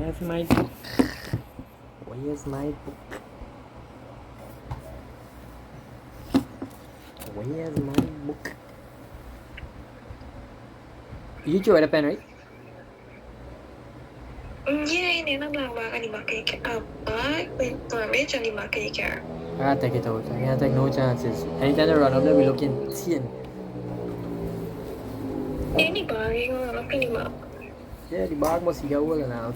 Where's my book? Where's my book? Where's my book? You chose the pen, right? Yeah, ini nak lama kan dimakai ke apa? Permit jangan dimakai ke? I gotta take it out. I gotta take no chances. Anytime I run up there, we look in. See it. Ini bagi orang kan dimak. Yeah, the bag must be a hole now.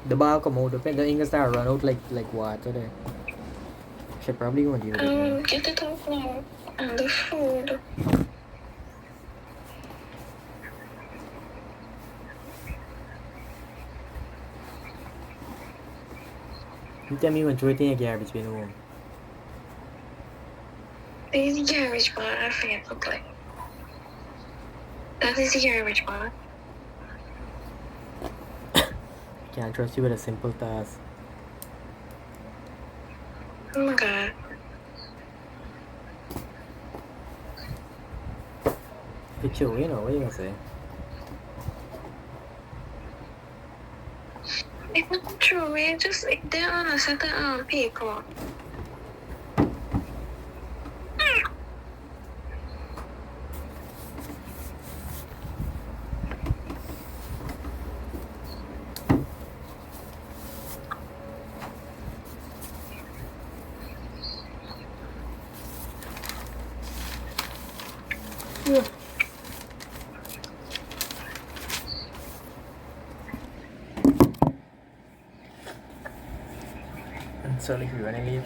The bag come out. The ink start run out like water there. Should probably go and deal with it. Kita tahu kalau the food. You tell me when throw it in a garbage bin home. This is the garbage bar. I forget what like. That is the garbage bar. Can't trust you with a simple task. Oh my god. It's you know, what you gonna say? It's not true, man. Just like they're on a certain paper. Yeah. I'm sorry if you're running late.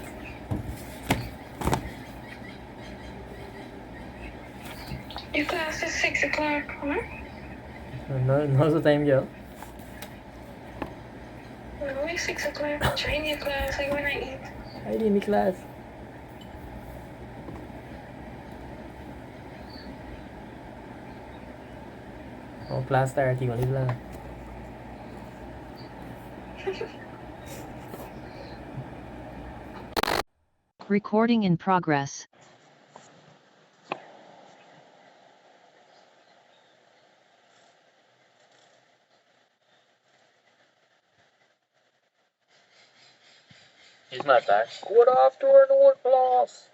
Your class is 6 o'clock, huh? Now's the time, girl. No, it's 6 o'clock. Join your class like when I eat. I did in the class. Oh, class 30 only plan. Recording in progress. It's not that. Good afternoon, class.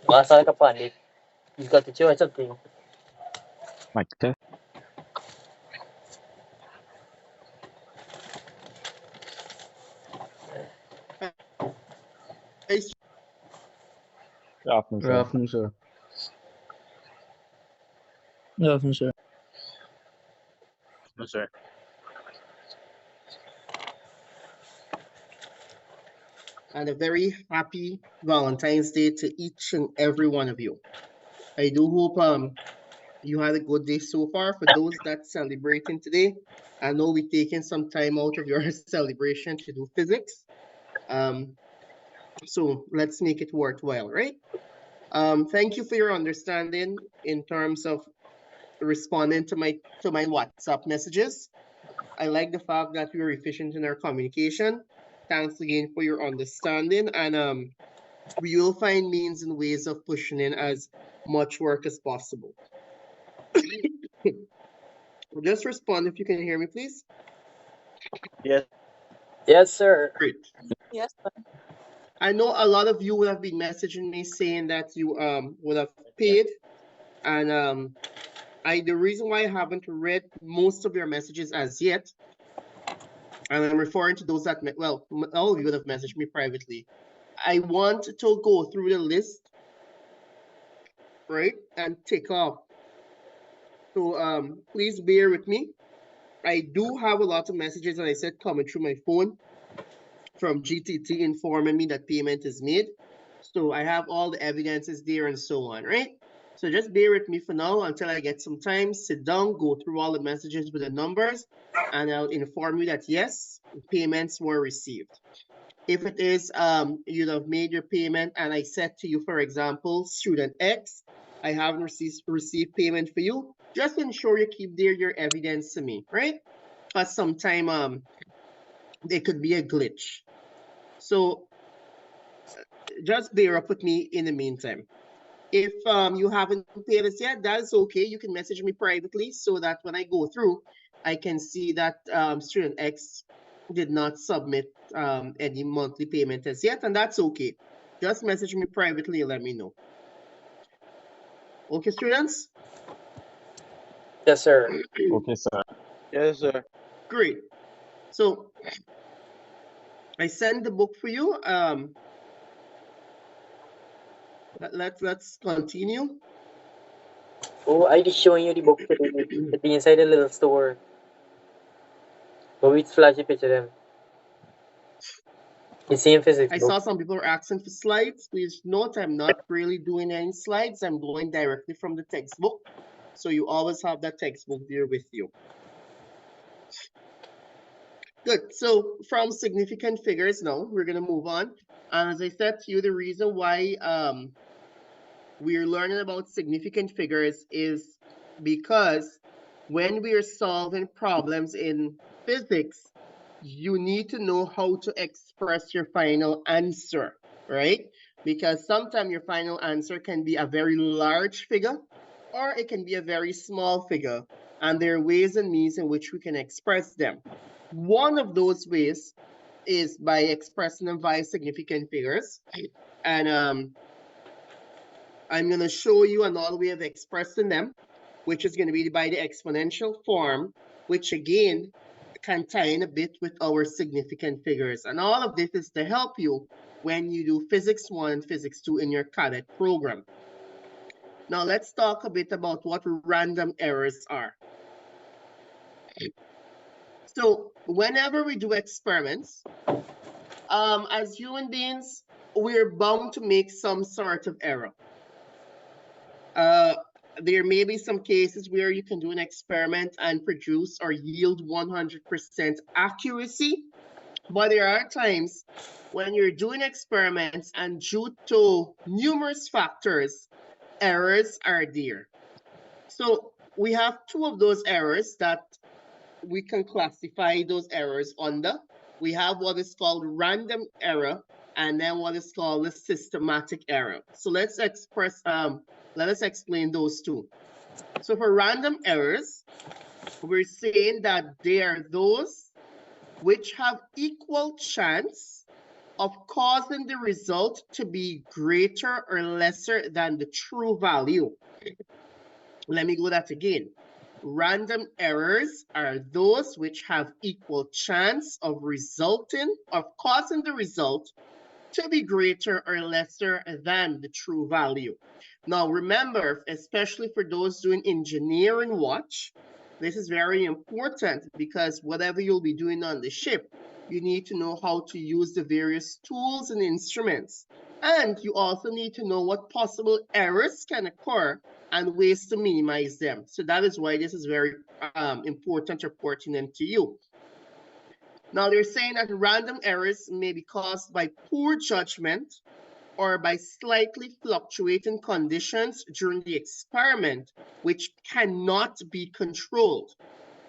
Masa ka pandit. You got to choose something. Mic test. Good afternoon, Good sir. afternoon, sir. Good afternoon, sir. No, sir. And a very happy Valentine's Day to each and every one of you. I do hope you had a good day so far. For those that celebrating today, I know we're taking some time out of your celebration to do physics. So let's make it worthwhile, right? Thank you for your understanding in terms of responding to my WhatsApp messages. I like the fact that we were efficient in our communication. Thanks again for your understanding, and we will find means and ways of pushing in as much work as possible. Just respond if you can hear me, please. Yes. Yes, sir. Great. Yes. I know a lot of you would have been messaging me saying that you would have paid, and the reason why I haven't read most of your messages as yet, and I'm referring to those that all of you would have messaged me privately. I want to go through the list, right, and tick off. So please bear with me. I do have a lot of messages, as I said, coming through my phone from GTT informing me that payment is made. So I have all the evidences there and so on, right? So just bear with me for now until I get some time, sit down, go through all the messages with the numbers, and I'll inform you that yes, payments were received. If it is you'd have made your payment and I said to you, for example, student X, I haven't received payment for you, just ensure you keep there your evidence to me, right? Because sometime there could be a glitch. So just bear up with me in the meantime. If you haven't paid us yet, that is okay. You can message me privately so that when I go through, I can see that student X did not submit any monthly payment as yet, and that's okay. Just message me privately and let me know. Okay, students? Yes, sir. Okay, sir. Yes, sir. Great. So I send the book for you. Let's continue. Oh, I just showing you the book today. It be inside the little store. But we flashy picture them. The same physics I book. saw some people are asking for slides. Please note I'm not really doing any slides. I'm going directly from the textbook. So you always have that textbook there with you. Good. So from significant figures now, we're going to move on. And as I said to you, the reason why we're learning about significant figures is because when we are solving problems in physics, you need to know how to express your final answer, right? Because sometimes your final answer can be a very large figure or it can be a very small figure. And there are ways and means in which we can express them. One of those ways is by expressing them via significant figures. And I'm going to show you another way of expressing them, which is going to be by the exponential form, which again can tie in a bit with our significant figures. And all of this is to help you when you do Physics 1 and Physics 2 in your cadet program. Now let's talk a bit about what random errors are. So whenever we do experiments, as human beings, we're bound to make some sort of error. There may be some cases where you can do an experiment and produce or yield 100% accuracy, but there are times when you're doing experiments and due to numerous factors, errors are there. So we have two of those errors that we can classify those errors under. We have what is called random error and then what is called the systematic error. So let us explain those two. So for random errors, we're saying that they are those which have equal chance of causing the result to be greater or lesser than the true value. Let me go that again. Random errors are those which have equal chance of causing the result to be greater or lesser than the true value. Now remember, especially for those doing engineering watch, this is very important because whatever you'll be doing on the ship, you need to know how to use the various tools and instruments. And you also need to know what possible errors can occur and ways to minimize them. So that is why this is very important or pertinent to you. Now they're saying that random errors may be caused by poor judgment or by slightly fluctuating conditions during the experiment, which cannot be controlled.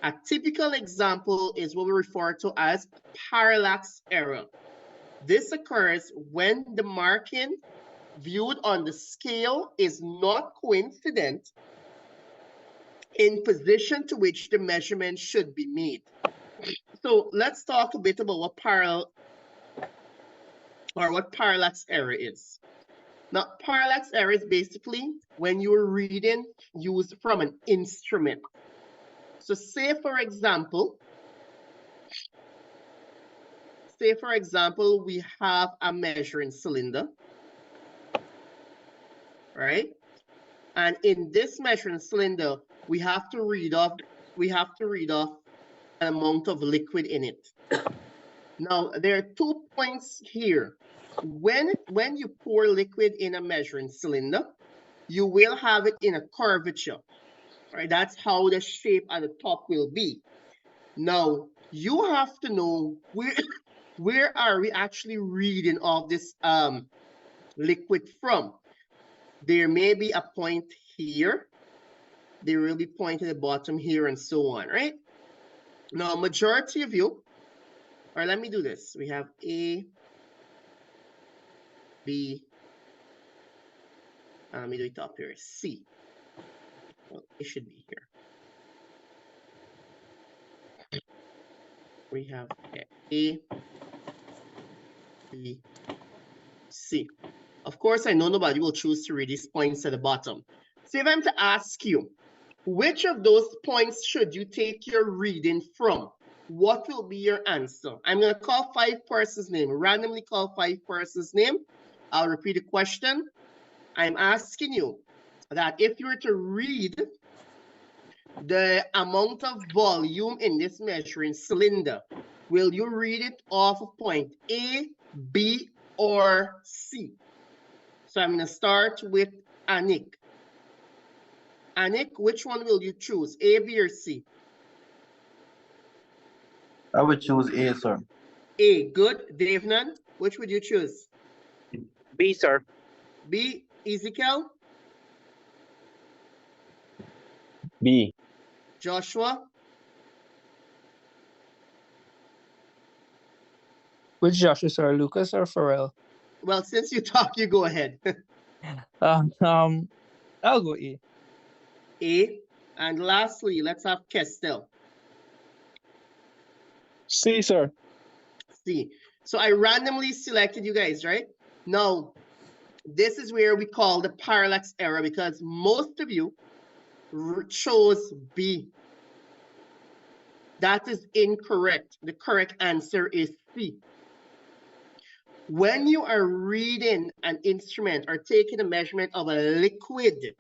A typical example is what we refer to as parallax error. This occurs when the marking viewed on the scale is not coincident in position to which the measurement should be made. So let's talk a bit about what parallax error is. Now, parallax error is basically when you're reading used from an instrument. So say for example, we have a measuring cylinder, right? And in this measuring cylinder, we have to read off an amount of liquid in it. Now, there are 2 points here. When you pour liquid in a measuring cylinder, you will have it in a curvature, right? That's how the shape at the top will be. Now, you have to know where are we actually reading all this liquid from. There may be a point here. There will be a point at the bottom here and so on, right? Now, majority of you, or let me do this. We have A, B, Let me do it up here. C. Well, it should be here. We have A, B, C. Of course, I know nobody will choose to read these points at the bottom. So if I'm to ask you, which of those points should you take your reading from? What will be your answer? I'm going to call 5 persons' name, randomly call 5 persons' name. I'll repeat the question. I'm asking you that if you were to read the amount of volume in this measuring cylinder, will you read it off of point A, B, or C? So I'm going to start with Anik. Anik, which one will you choose, A, B, or C? I would choose A, sir. A, good. Devnan, which would you choose? B, sir. B, Ezekiel, B. Joshua. Which Joshua, sir? Lucas or Pharrell? Well, since you talk, you go ahead. I'll go A. A. And lastly, let's have Kestel. C, sir. C. So I randomly selected you guys, right? Now, this is where we call the parallax error because most of you chose B. That is incorrect. The correct answer is C. When you are reading an instrument or taking a measurement of a liquid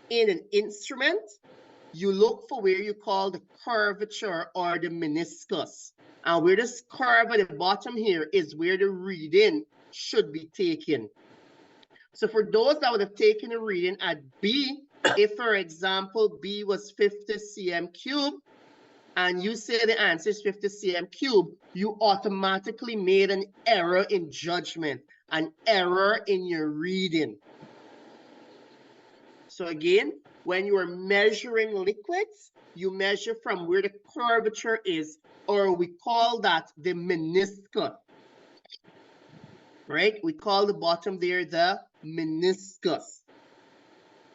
in an instrument, you look for where you call the curvature or the meniscus. And where this curve at the bottom here is where the reading should be taken. So for those that would have taken a reading at B, if for example, B was 50 cm cubed, and you say the answer is 50 cm cubed, you automatically made an error in judgment, an error in your reading. So again, when you are measuring liquids, you measure from where the curvature is, or we call that the meniscus, right? We call the bottom there the meniscus.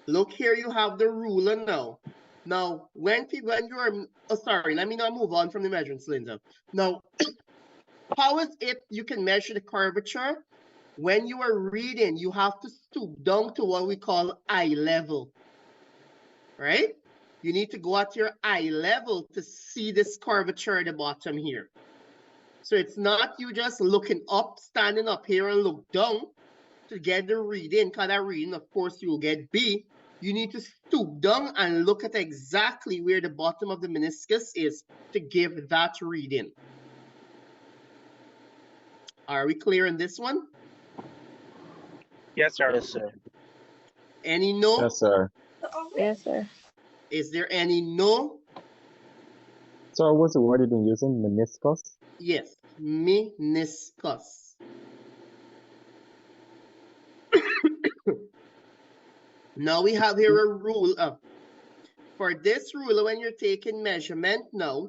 Look here, you have the ruler now. Now, when you are, oh, sorry, let me not move on from the measuring cylinder. Now, how is it you can measure the curvature? When you are reading, you have to stoop down to what we call eye level, right? You need to go at your eye level to see this curvature at the bottom here. So it's not you just looking up, standing up here and look down to get the reading, because that reading, of course, you'll get B. You need to stoop down and look at exactly where the bottom of the meniscus is to give that reading. Are we clear on this one? Yes, sir. Yes, sir. Any no? Yes, sir. Yes, sir. Is there any no? So what's the word you've been using? Meniscus? Yes, meniscus. Now we have here a rule of, for this ruler, when you're taking measurement now,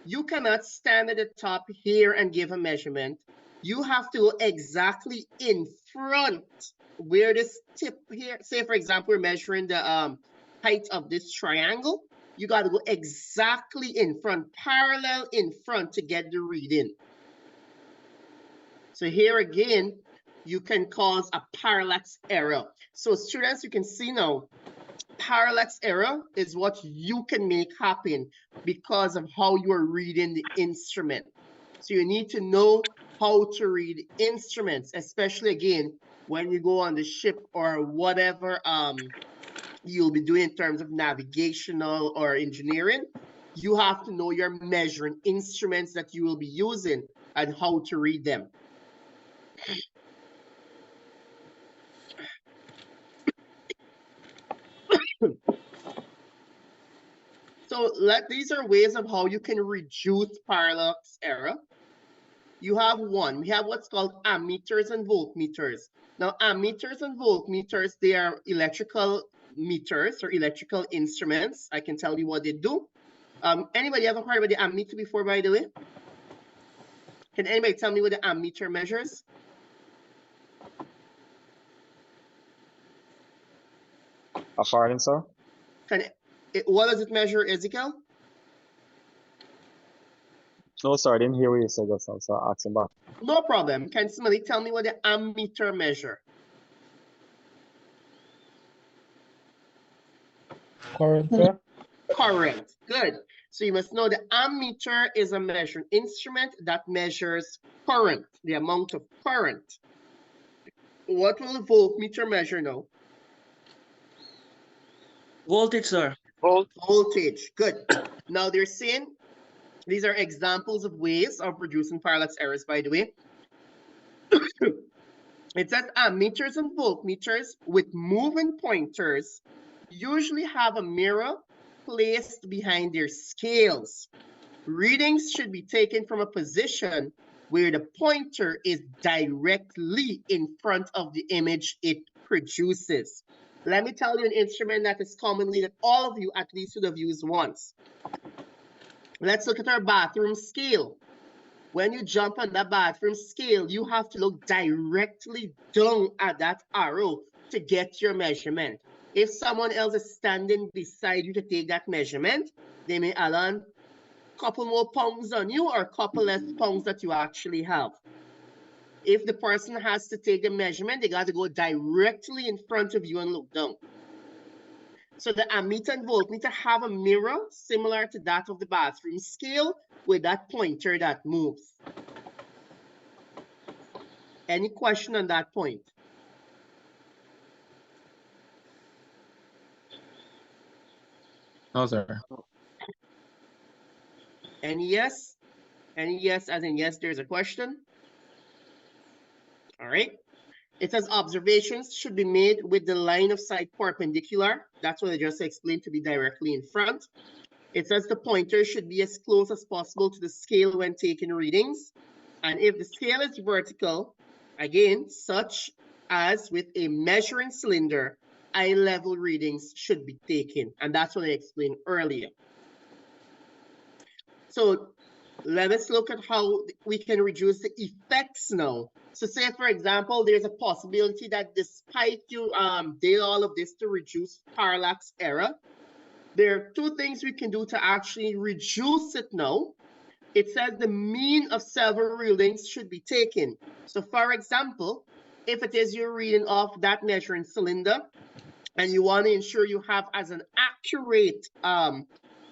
you cannot stand at the top here and give a measurement. You have to go exactly in front where this tip here, say for example, we're measuring the height of this triangle. You got to go exactly in front, parallel in front to get the reading. So here again, you can cause a parallax error. So students, you can see now, parallax error is what you can make happen because of how you are reading the instrument. So you need to know how to read instruments, especially again, when you go on the ship or whatever you'll be doing in terms of navigational or engineering. You have to know your measuring instruments that you will be using and how to read them. So these are ways of how you can reduce parallax error. You have one, we have what's called ammeters and voltmeters. Now, ammeters and voltmeters, they are electrical meters or electrical instruments. I can tell you what they do. Anybody ever heard about the ammeter before, by the way? Can anybody tell me what the ammeter measures? Pardon, sir? What does it measure, Ezekiel? No, sir, I didn't hear what you said just now, so I'll ask him back. No problem. Can somebody tell me what the ammeter measure? Current, sir. Current. Good. So you must know the ammeter is a measuring instrument that measures current, the amount of current. What will the voltmeter measure now? Voltage, sir. Voltage. Good. Now they're saying these are examples of ways of reducing parallax errors, by the way. It says ammeters and voltmeters with moving pointers usually have a mirror placed behind their scales. Readings should be taken from a position where the pointer is directly in front of the image it produces. Let me tell you an instrument that is commonly that all of you at least would have used once. Let's look at our bathroom scale. When you jump on that bathroom scale, you have to look directly down at that arrow to get your measurement. If someone else is standing beside you to take that measurement, they may add on a couple more pounds on you or a couple less pounds that you actually have. If the person has to take the measurement, they got to go directly in front of you and look down. So the ammeter and voltmeter have a mirror similar to that of the bathroom scale with that pointer that moves. Any question on that point? No, sir. Any yes? Any yes as in yes, there's a question? All right. It says observations should be made with the line of sight perpendicular. That's what I just explained, to be directly in front. It says the pointer should be as close as possible to the scale when taking readings. And if the scale is vertical, again, such as with a measuring cylinder, eye level readings should be taken. And that's what I explained earlier. So let us look at how we can reduce the effects now. So say, for example, there's a possibility that despite you did all of this to reduce parallax error, there are two things we can do to actually reduce it now. It says the mean of several readings should be taken. So for example, if it is you're reading off that measuring cylinder and you want to ensure you have as an accurate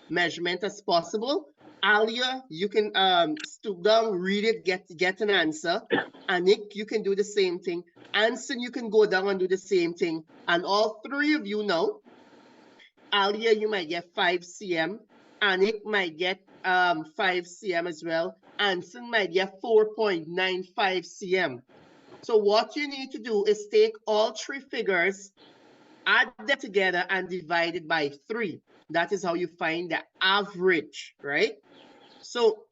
measurement as possible, Alia, you can stoop down, read it, get an answer. Anik, you can do the same thing. Anson, you can go down and do the same thing. And all three of you now, Alia, you might get 5 cm. Anik might get 5 cm as well. Anson might get 4.95 cm. So what you need to do is take all three figures, add them together and divide it by 3. That is how you find the average, right? So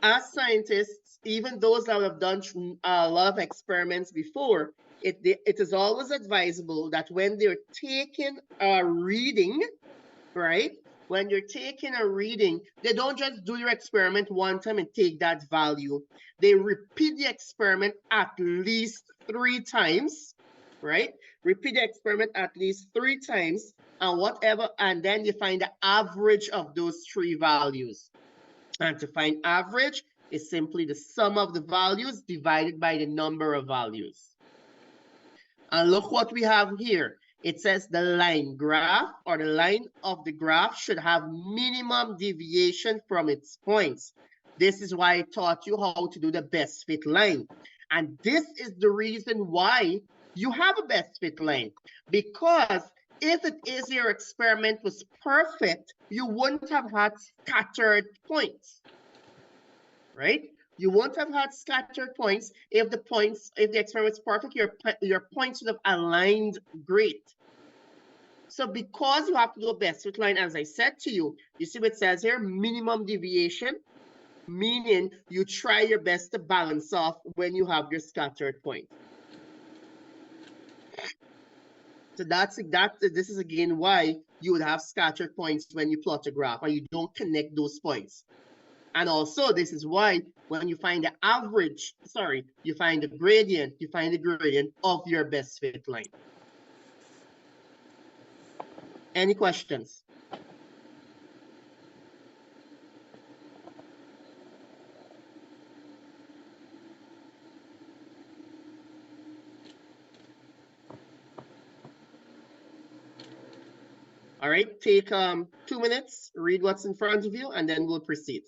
as scientists, even those that have done a lot of experiments before, it is always advisable that when they're taking a reading, right? When you're taking a reading, they don't just do your experiment one time and take that value. They repeat the experiment at least 3 times, right? Repeat the experiment at least 3 times and whatever, and then you find the average of those 3 values. And to find average is simply the sum of the values divided by the number of values. And look what we have here. It says the line graph or the line of the graph should have minimum deviation from its points. This is why I taught you how to do the best fit line. And this is the reason why you have a best fit line. Because if it is your experiment was perfect, you wouldn't have had scattered points, right? You won't have had scattered points if the experiment is perfect, your points would have aligned great. So because you have to do a best fit line, as I said to you, you see what it says here, minimum deviation, meaning you try your best to balance off when you have your scattered points. So this is again why you would have scattered points when you plot a graph and you don't connect those points. And also this is why when you find the average, you find the gradient of your best fit line. Any questions? All right, take 2 minutes, read what's in front of you, and then we'll proceed.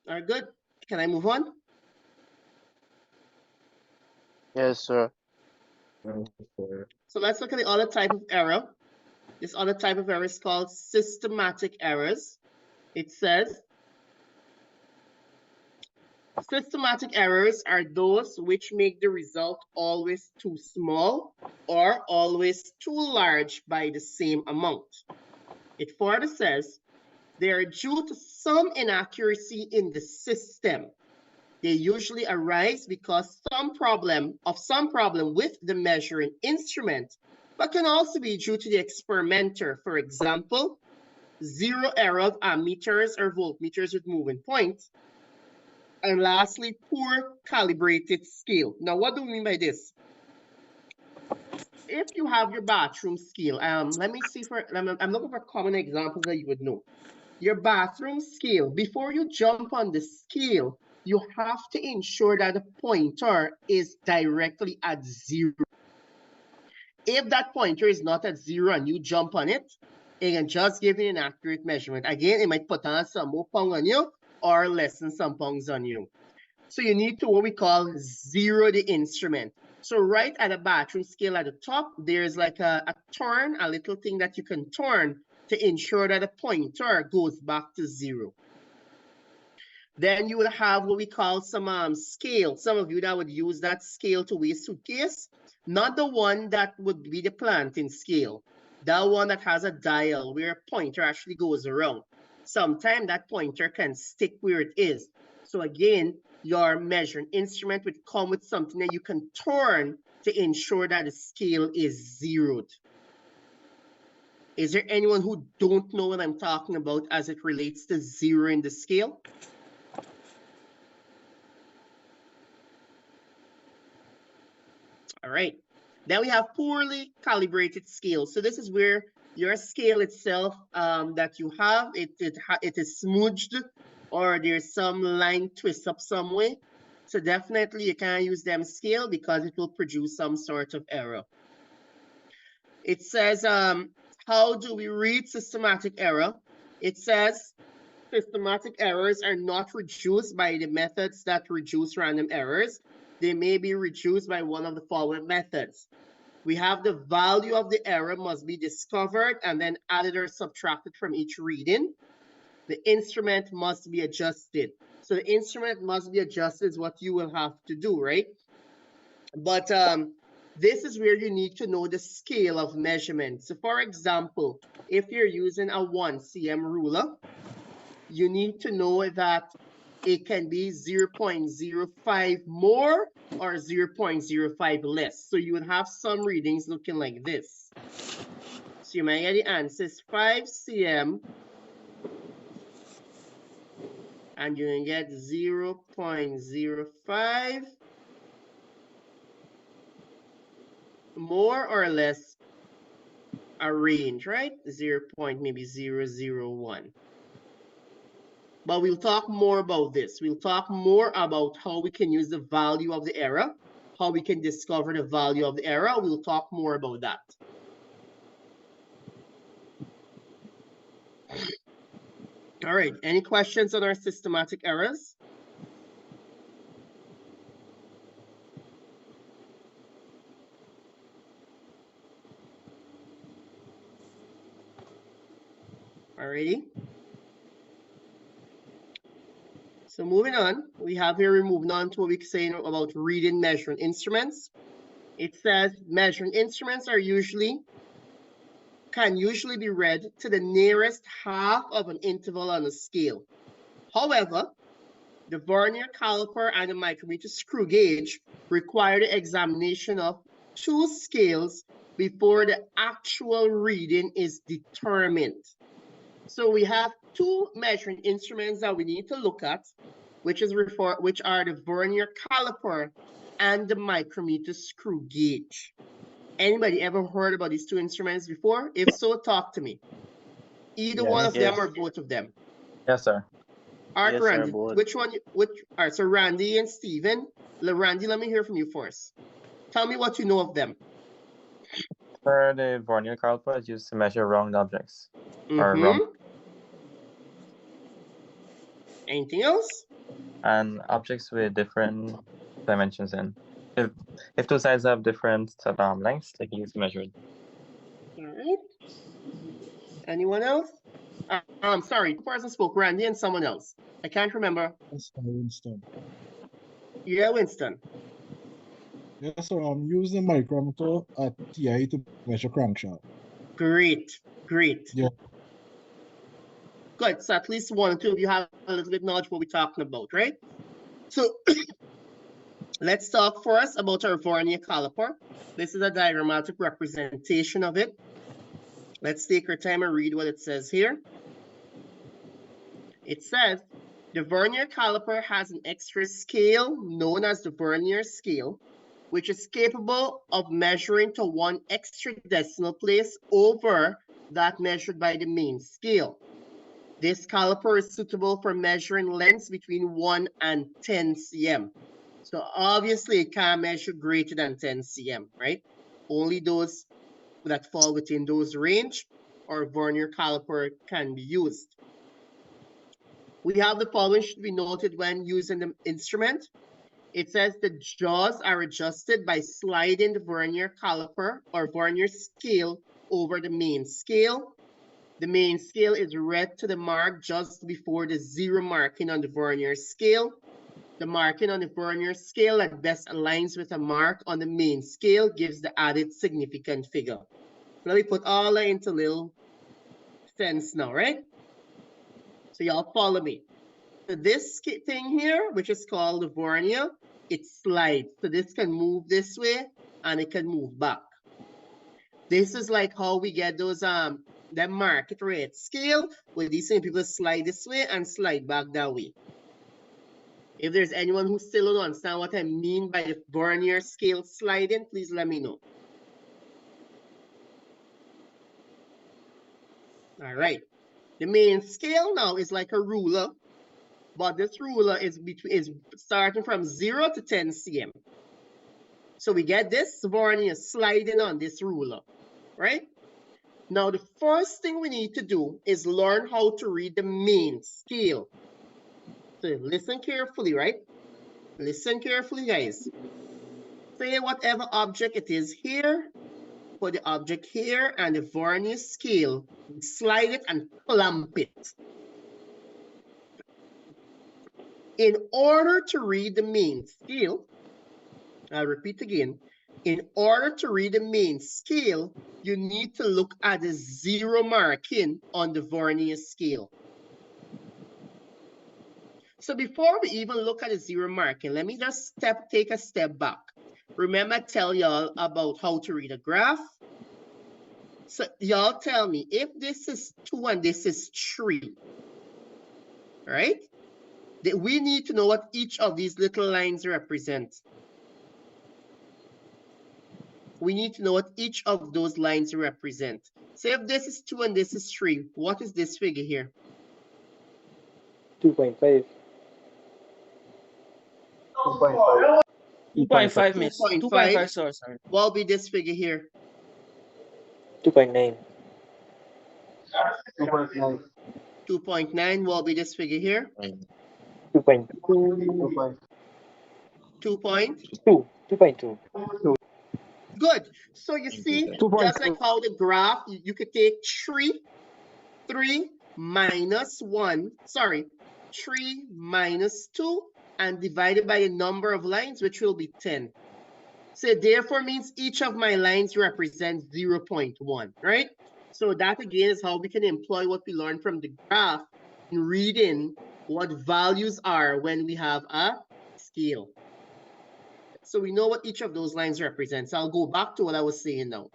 All right, good. Can I move on? Yes, sir. So let's look at the other type of error. This other type of error is called systematic errors. It says, systematic errors are those which make the result always too small or always too large by the same amount. It further says, they are due to some inaccuracy in the system. They usually arise because some problem with the measuring instrument, but can also be due to the experimenter. For example, zero error of ammeters or voltmeters with moving points. And lastly, poor calibrated scale. Now, what do we mean by this? If you have your bathroom scale, let me see I'm looking for common examples that you would know. Your bathroom scale, before you jump on the scale, you have to ensure that the pointer is directly at 0. If that pointer is not at 0 and you jump on it, it can just give you an accurate measurement. Again, it might put on some more pounds on you or lessen some pounds on you. So you need to what we call zero the instrument. So right at the bathroom scale at the top, there's like a turn, a little thing that you can turn to ensure that the pointer goes back to 0. Then you will have what we call some scale. Some of you that would use that scale to weigh suitcase, not the one that would be the planting scale. That one that has a dial where a pointer actually goes around. Sometimes that pointer can stick where it is. So again, your measuring instrument would come with something that you can turn to ensure that the scale is zeroed. Is there anyone who don't know what I'm talking about as it relates to zeroing the scale? All right. Then we have poorly calibrated scale. So this is where your scale itself that you have, it is smoothed or there's some line twist up some way. So definitely you can't use them scale because it will produce some sort of error. It says, how do we read systematic error? It says, systematic errors are not reduced by the methods that reduce random errors. They may be reduced by one of the following methods. We have the value of the error must be discovered and then added or subtracted from each reading. The instrument must be adjusted. So the instrument must be adjusted is what you will have to do, right? But this is where you need to know the scale of measurement. So for example, if you're using a 1 cm ruler, you need to know that It can be 0.05 more or 0.05 less. So you would have some readings looking like this. So you might get the answer is 5 cm, and you can get 0.05 more or less a range, right? 0.001. But we'll talk more about this. We'll talk more about how we can use the value of the error, how we can discover the value of the error. We'll talk more about that. All right, any questions on our systematic errors? Alrighty. So moving on, we have here, we're moving on to what we're saying about reading measuring instruments. It says measuring instruments can usually be read to the nearest half of an interval on a scale. However, the vernier caliper and the micrometer screw gauge require the examination of two scales before the actual reading is determined. So we have two measuring instruments that we need to look at, which are the vernier caliper and the micrometer screw gauge. Anybody ever heard about these two instruments before? If so, talk to me. Either one of them or both of them. Yes, sir. All right, Yes, sir, Randy, both. all right, so Randy and Steven. Randy, let me hear from you first. Tell me what you know of them. For the vernier caliper is used to measure round objects. Or round. Anything else? And objects with different dimensions in. If two sides have different lengths, they can use to measure it. All right. Anyone else? I'm sorry, two persons spoke, Randy and someone else. I can't remember. Yes, sir, Winston. Yeah, Winston. Yes, sir. I'm using micrometer at TI to measure crankshaft. Great, great. Yeah. Good. So at least one or two of you have a little bit knowledge what we're talking about, right? So let's talk first about our vernier caliper. This is a diagrammatic representation of it. Let's take our time and read what it says here. It says, the vernier caliper has an extra scale known as the vernier scale, which is capable of measuring to one extra decimal place over that measured by the main scale. This caliper is suitable for measuring lengths between 1 and 10 cm. So obviously it can't measure greater than 10 cm, right? Only those that fall within those range or vernier caliper can be used. We have the following should be noted when using the instrument. It says the jaws are adjusted by sliding the vernier caliper or vernier scale over the main scale. The main scale is read to the mark just before the zero marking on the vernier scale. The marking on the vernier scale that best aligns with a mark on the main scale gives the added significant figure. Let me put all that into little sense now, right? So y'all follow me. So this thing here, which is called the vernier, it slides. So this can move this way and it can move back. This is like how we get those that market rate scale where these same people slide this way and slide back that way. If there's anyone who still don't understand what I mean by the vernier scale sliding, please let me know. All right. The main scale now is like a ruler, but this ruler is starting from 0 to 10 cm. So we get this vernier sliding on this ruler, right? Now, the first thing we need to do is learn how to read the main scale. So listen carefully, right? Listen carefully, guys. Say whatever object it is here, put the object here, and the vernier scale, slide it and clamp it. In order to read the main scale, I'll repeat again, in order to read the main scale, you need to look at the zero marking on the vernier scale. So before we even look at the zero marking, let me just take a step back. Remember, I tell y'all about how to read a graph. So y'all tell me, if this is 2 and this is 3, right? We need to know what each of these little lines represent. We need to know what each of those lines represent. So if this is 2 and this is 3, what is this figure here? 2.5. 2.5, miss. 2.5. 2.5, sorry. What will be this figure here? 2.9. 2.9. What will be this figure here? 2.2. 2.2. Good. So you see, 2.2. just like how the graph, you could take 3 minus 1, 3 minus 2, and divide it by the number of lines, which will be 10. So therefore means each of my lines represents 0.1, right? So that again is how we can employ what we learned from the graph in reading what values are when we have a scale. So we know what each of those lines represents. I'll go back to what I was saying now.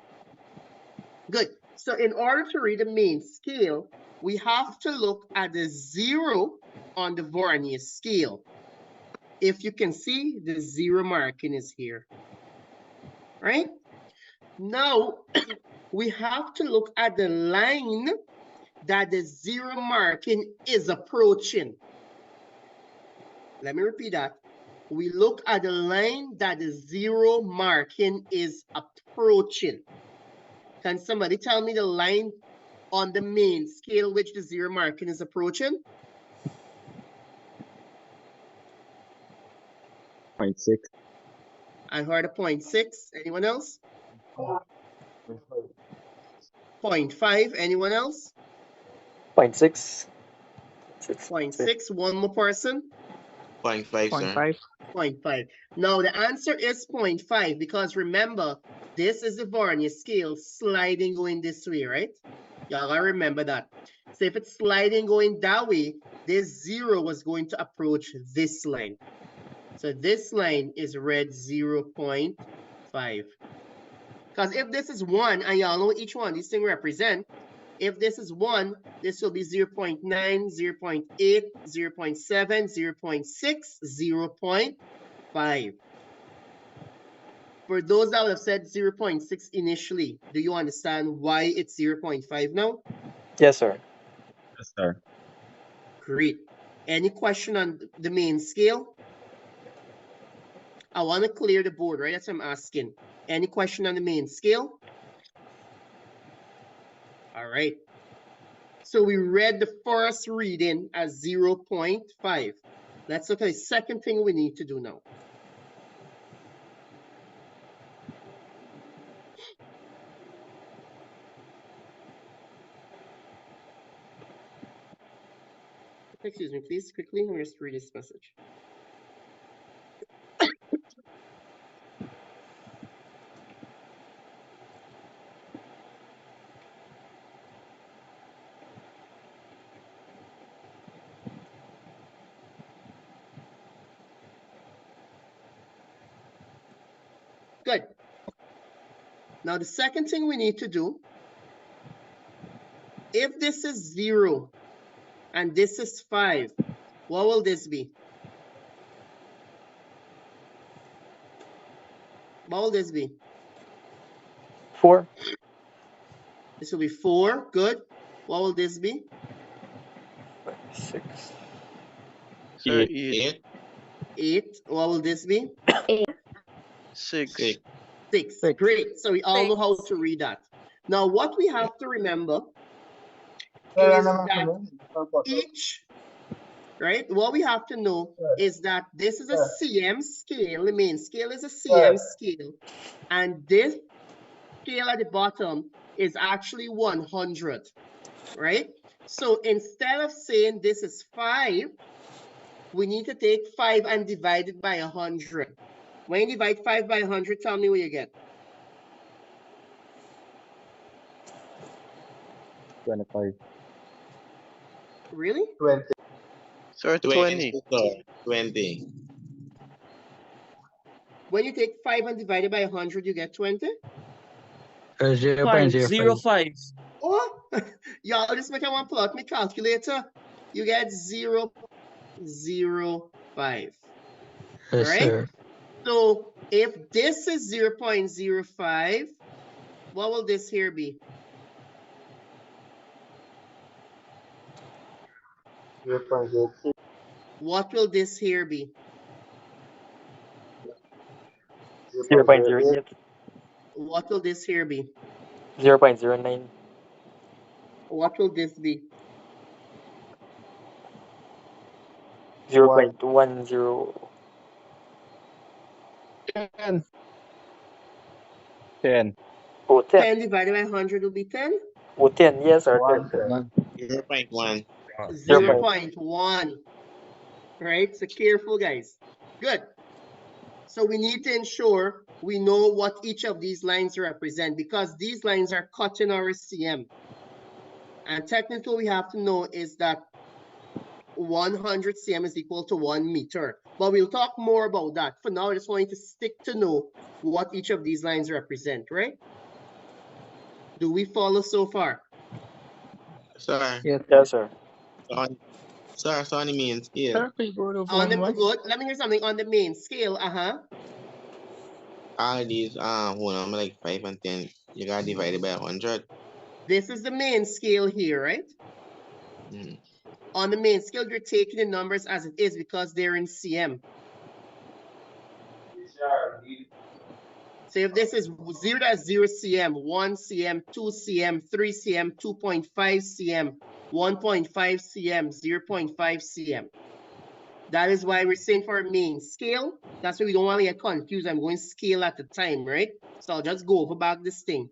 Good. So in order to read the main scale, we have to look at the 0 on the Vernier scale. If you can see, the 0 marking is here, right? Now, we have to look at the line that the 0 marking is approaching. Let me repeat that. We look at the line that the 0 marking is approaching. Can somebody tell me the line on the main scale which the 0 marking is approaching? 0.6. I heard a 0.6. Anyone else? 0.5. Anyone else? 0.6. 0.6. One more person? 0.5, sir. 0.5. 0.5. Now the answer is 0.5 because remember, this is the Vernier scale sliding going this way, right? Y'all gotta remember that. So if it's sliding going that way, this 0 was going to approach this line. So this line is read 0.5. Because if this is 1, and y'all know what each one these things represent, if this is 1, this will be 0.9, 0.8, 0.7, 0.6, 0.5. For those that would have said 0.6 initially, do you understand why it's 0.5 now? Yes, sir. Yes, sir. Great. Any question on the main scale? I want to clear the board, right? That's what I'm asking. Any question on the main scale? All right. So we read the first reading as 0.5. Let's look at the second thing we need to do now. Excuse me, please, quickly. Let me just read this message. Good. Now, the second thing we need to do, if this is 0 and this is 5, what will this be? What will this be? 4. This will be 4. Good. What will this be? 6. Sir, 8. 8. 8. What will this be? 6. 6. Six. Great. So we all know how to read that. Now, what we have to remember is that each, right? What we have to know is that this is a CM scale. The main scale is a CM scale. And this scale at the bottom is actually 100, right? So instead of saying this is 5, we need to take 5 and divide it by 100. When you divide 5 by 100, tell me what you get. 25. Really? Sir, 20. 20. When you take 5 and divide it by 100, you get 20? 0.05. 505. Oh, y'all just make one plot me calculator. You get 0.05. Yes, Right? sir. So if this is 0.05, what will this here be? 0.06. What will this here be? 0.08. What will this here be? 0.09. What will this be? 0.10. 10. 10. Oh, 10. 10 divided by 100 will be 10? Oh, 10. Yes, sir. 10. 0.1. 0.1. Right? So careful, guys. Good. So we need to ensure we know what each of these lines represent because these lines are cut in our CM. And technically, we have to know is that 100 cm is equal to 1 meter. But we'll talk more about that. For now, I just want you to stick to know what each of these lines represent, right? Do we follow so far? Sir. Yes, Yes, sir. Sir, so on the main scale. sir. Please go to On the one. good, let me hear something on the main scale. All these whole number like 5 and 10, you gotta divide it by 100. This is the main scale here, right? Mm. On the main scale, you're taking the numbers as it is because they're in cm. So if this is 0.0 cm, 1 cm, 2 cm, 3 cm, 2.5 cm, 1.5 cm, 0.5 cm. That is why we're saying for a main scale. That's why we don't want to get confused. I'm going scale at the time, right? So I'll just go over back this thing.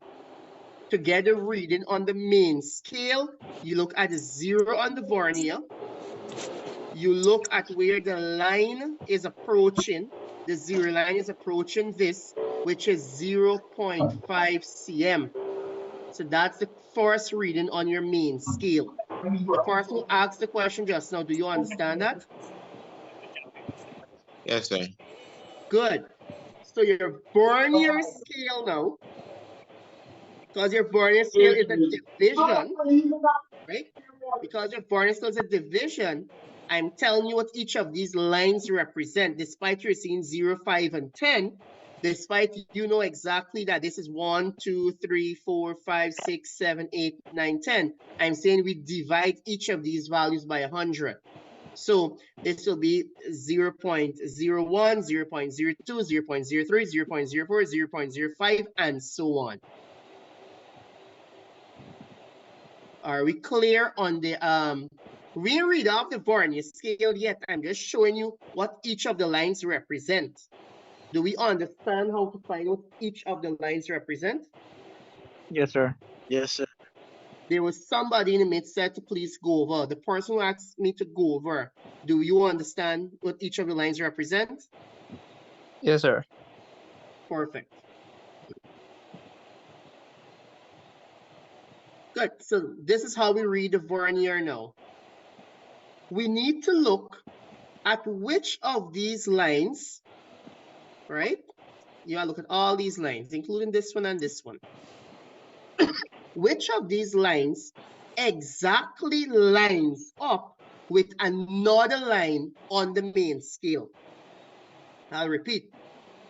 To get a reading on the main scale, you look at the 0 on the vernier. You look at where the line is approaching. The 0 line is approaching this, which is 0.5 cm. So that's the first reading on your main scale. The person who asked the question just now, do you understand that? Yes, sir. Good. So your vernier scale now, because your vernier scale is a division, right? Because your vernier scale is a division, I'm telling you what each of these lines represent, despite you're seeing 0, 5, and 10, despite you know exactly that this is 1, 2, 3, 4, 5, 6, 7, 8, 9, 10. I'm saying we divide each of these values by 100. So this will be 0.01, 0.02, 0.03, 0.04, 0.05, and so on. Are we clear on the we didn't read off the vernier scale yet. I'm just showing you what each of the lines represent. Do we understand how to find out each of the lines represent? Yes, sir. Yes, sir. There was somebody in the midst said to please go over. The person who asked me to go over, do you understand what each of the lines represent? Yes, sir. Perfect. Good. So this is how we read the vernier now. We need to look at which of these lines, right? You gotta look at all these lines, including this one and this one. Which of these lines exactly lines up with another line on the main scale? I'll repeat.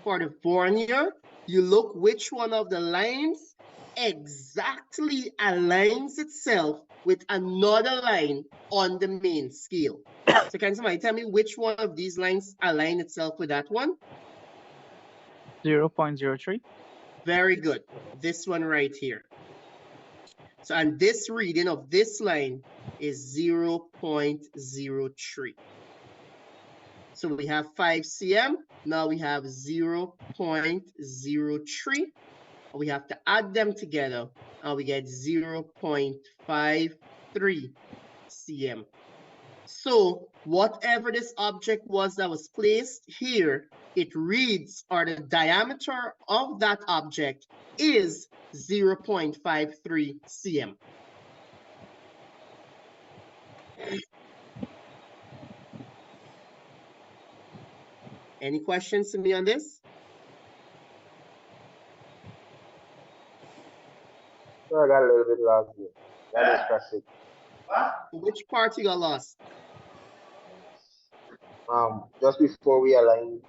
For the vernier, you look which one of the lines exactly aligns itself with another line on the main scale. So can somebody tell me which one of these lines align itself with that one? 0.03. Very good. This one right here. So, and this reading of this line is 0.03. So we have 5 cm. Now we have 0.03. We have to add them together and we get 0.53 cm. So whatever this object was that was placed here, it reads, or the diameter of that object is 0.53 cm. Any questions to me on this? So I got a little bit lost here. That is traffic. Which part you got lost? Just before we align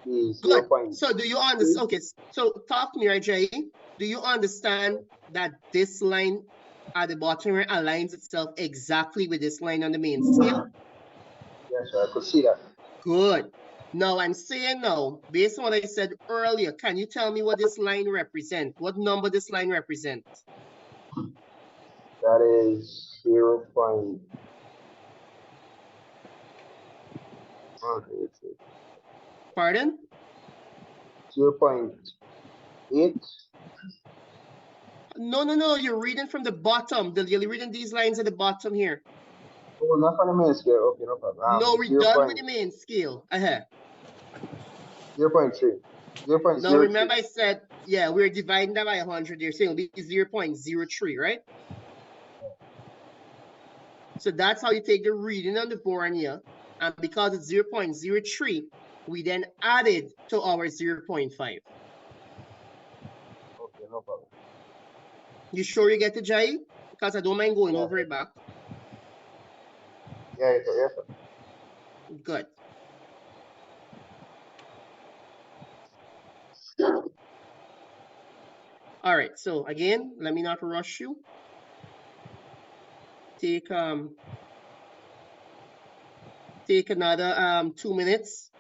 the 0 Good. point. So do you understand? Okay, so talk to me, right, Jay? Do you understand that this line at the bottom here aligns itself exactly with this line on the main scale? Yes, sir, I could see that. Good. Now I'm saying now, based on what I said earlier, can you tell me what this line represents? What number this line represents? That is 0 point. Pardon? 0.8. No. You're reading from the bottom. You're reading these lines at the bottom here. Oh, not on the main scale. Okay, no problem. No, we're done with the main scale. 0.3. 0.03. Now remember I said, yeah, we're dividing that by 100 here, so it'll be 0.03, right? So that's how you take the reading on the board here. And because it's 0.03, we then added to our 0.5. Okay, no problem. You sure you get it, Jai? Because I don't mind going over it back. Yeah, yes, sir. Good. All right, so again, let me not rush you. Take another 2 minutes,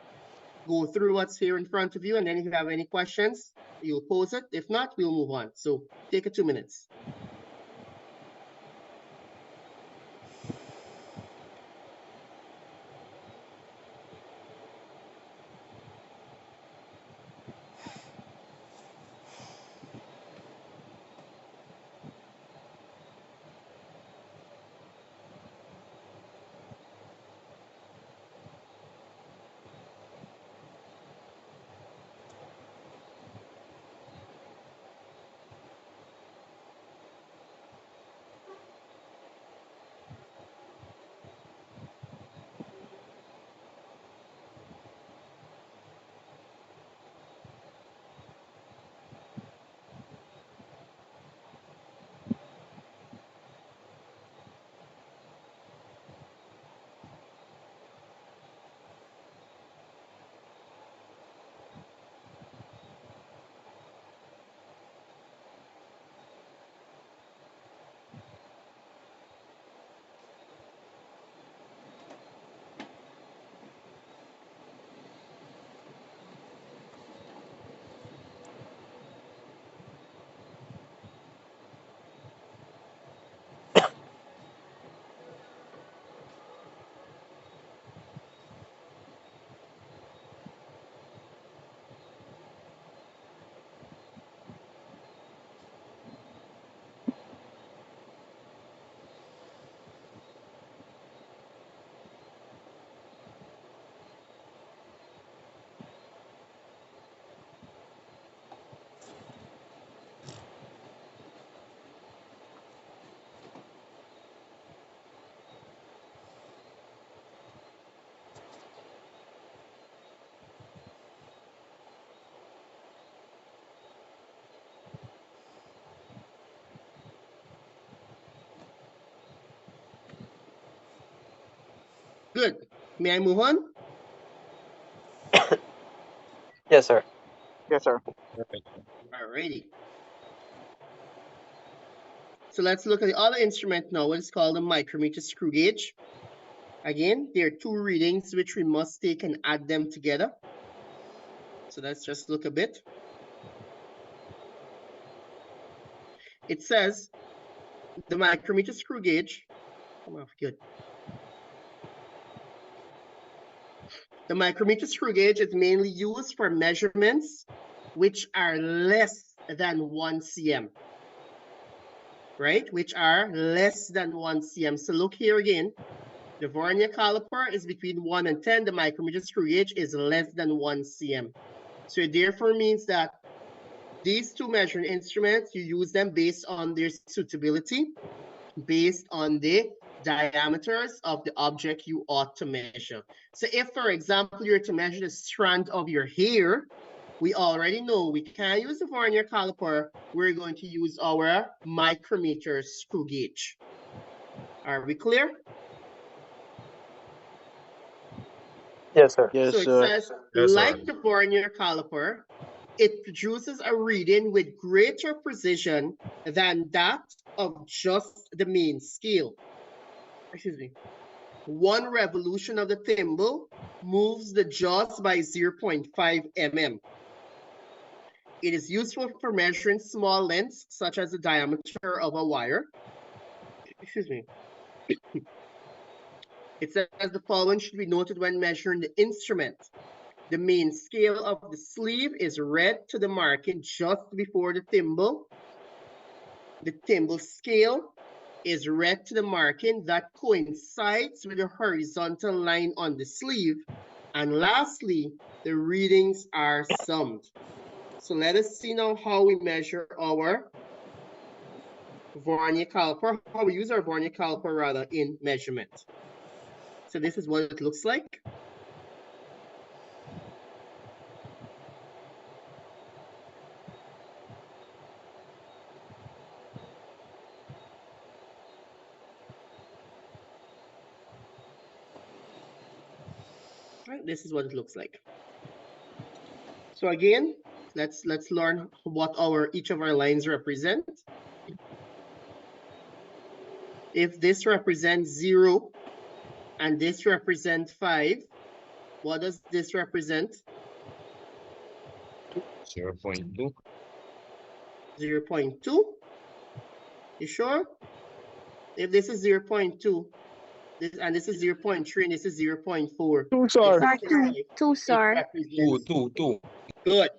go through what's here in front of you, and then if you have any questions, you'll pose it. If not, we'll move on. So take 2 minutes. Good. May I move on? Yes, sir. Yes, sir. Alrighty. So let's look at the other instrument now, what is called a micrometer screw gauge. Again, there are two readings which we must take and add them together. So let's just look a bit. It says the micrometer screw gauge, come off good. The micrometer screw gauge is mainly used for measurements which are less than 1 cm, right? Which are less than 1 cm. So look here again, the vernier caliper is between 1 and 10. The micrometer screw gauge is less than 1 cm. So it therefore means that these two measuring instruments, you use them based on their suitability, based on the diameters of the object you ought to measure. So if, for example, you're to measure the strand of your hair, we already know we can't use the vernier caliper. We're going to use our micrometer screw gauge. Are we clear? Yes, sir. Yes, So it sir. says, Yes, sir. like the vernier caliper, it produces a reading with greater precision than that of just the main scale. Excuse me. One revolution of the thimble moves the jaws by 0.5 mm. It is useful for measuring small lengths, such as the diameter of a wire. Excuse me. It says the following should be noted when measuring the instrument. The main scale of the sleeve is read to the marking just before the thimble. The thimble scale is read to the marking that coincides with the horizontal line on the sleeve. And lastly, the readings are summed. So let us see now how we measure our vernier caliper, how we use our vernier caliper rather in measurement. So this is what it looks like. Right, this is what it looks like. So again, let's learn what each of our lines represent. If this represents 0 and this represents 5, what does this represent? 0.2. 0.2. You sure? If this is 0.2, and this is 0.3 and this is 0.4. 2, sir. Two, sir. Two. Good.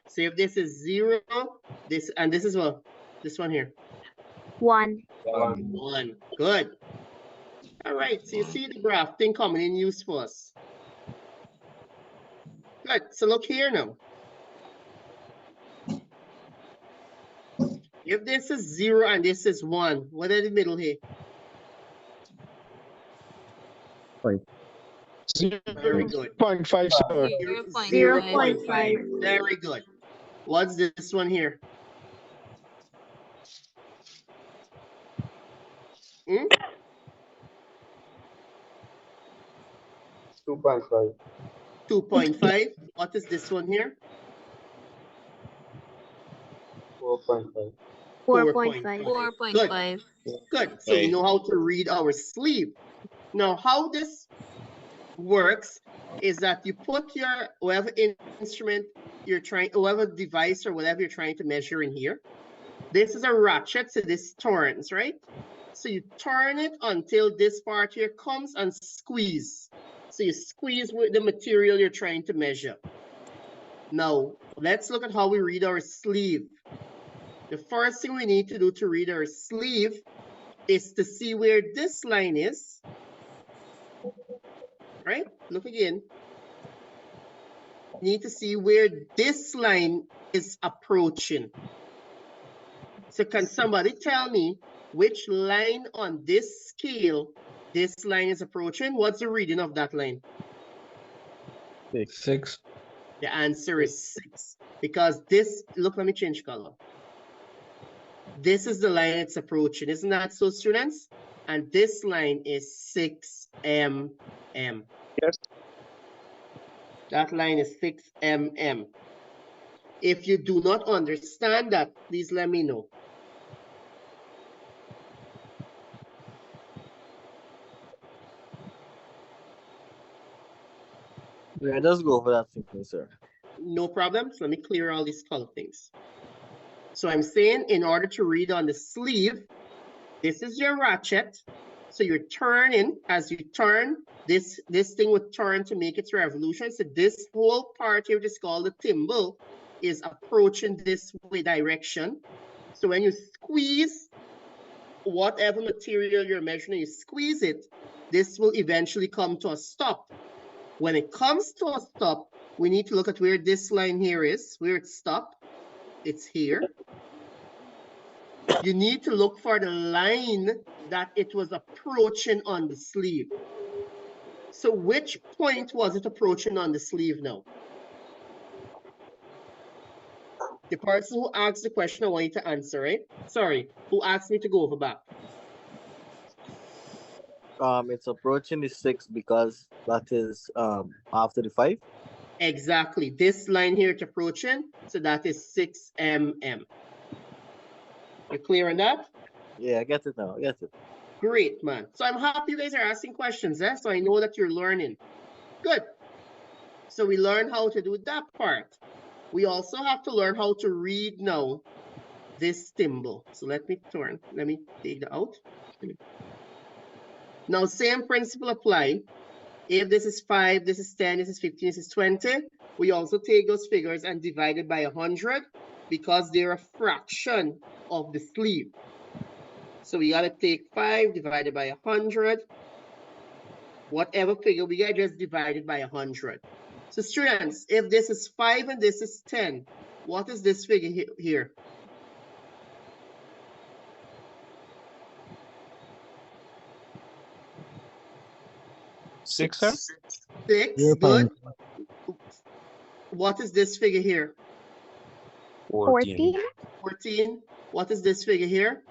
So if this is 0, this and this is what? This one here. 1. 1. Good. All right. So you see the graph thing coming in use for us. Good. So look here now. If this is 0 and this is 1, what are the middle here? Very good. 0.5, sir. 0.5. Very good. What's this one here? 2.5. 2.5. What is this one here? 4.5. 4.5. 4.5. Good. So we know how to read our sleeve. Now, how this works is that you put your whatever instrument you're trying, whatever device or whatever you're trying to measure in here. This is a ratchet, so this turns, right? So you turn it until this part here comes and squeeze. So you squeeze with the material you're trying to measure. Now, let's look at how we read our sleeve. The first thing we need to do to read our sleeve is to see where this line is. Right? Look again. You need to see where this line is approaching. So can somebody tell me which line on this scale this line is approaching? What's the reading of that line? 6. The answer is 6. Because this, look, let me change color. This is the line it's approaching. Isn't that so, students? And this line is 6 mm. Yes. That line is 6 mm. If you do not understand that, please let me know. Yeah, just go over that thing, sir. No problem. So let me clear all these color things. So I'm saying in order to read on the sleeve, this is your ratchet. So you're turning, as you turn, this thing would turn to make its revolution. So this whole part here, which is called the thimble, is approaching this way direction. So when you squeeze whatever material you're measuring, you squeeze it, this will eventually come to a stop. When it comes to a stop, we need to look at where this line here is, where it stopped. It's here. You need to look for the line that it was approaching on the sleeve. So which point was it approaching on the sleeve now? The person who asked the question, I want you to answer, right? Sorry, who asked me to go over back? It's approaching the 6 because that is after the 5. Exactly. This line here it's approaching, so that is 6 mm. You clear on that? Yeah, I get it now. I get it. Great, man. So I'm happy you guys are asking questions, so I know that you're learning. Good. So we learned how to do that part. We also have to learn how to read now this symbol. So let me take that out. Now, same principle apply. If this is 5, this is 10, this is 15, this is 20, we also take those figures and divide it by 100 because they're a fraction of the sleeve. So we got to take 5 divided by 100. Whatever figure we get, just divided by 100. So students, if this is 5 and this is 10, what is this figure here? Six, sir? 6, good. What is this figure here? 14. 14. What is this figure here?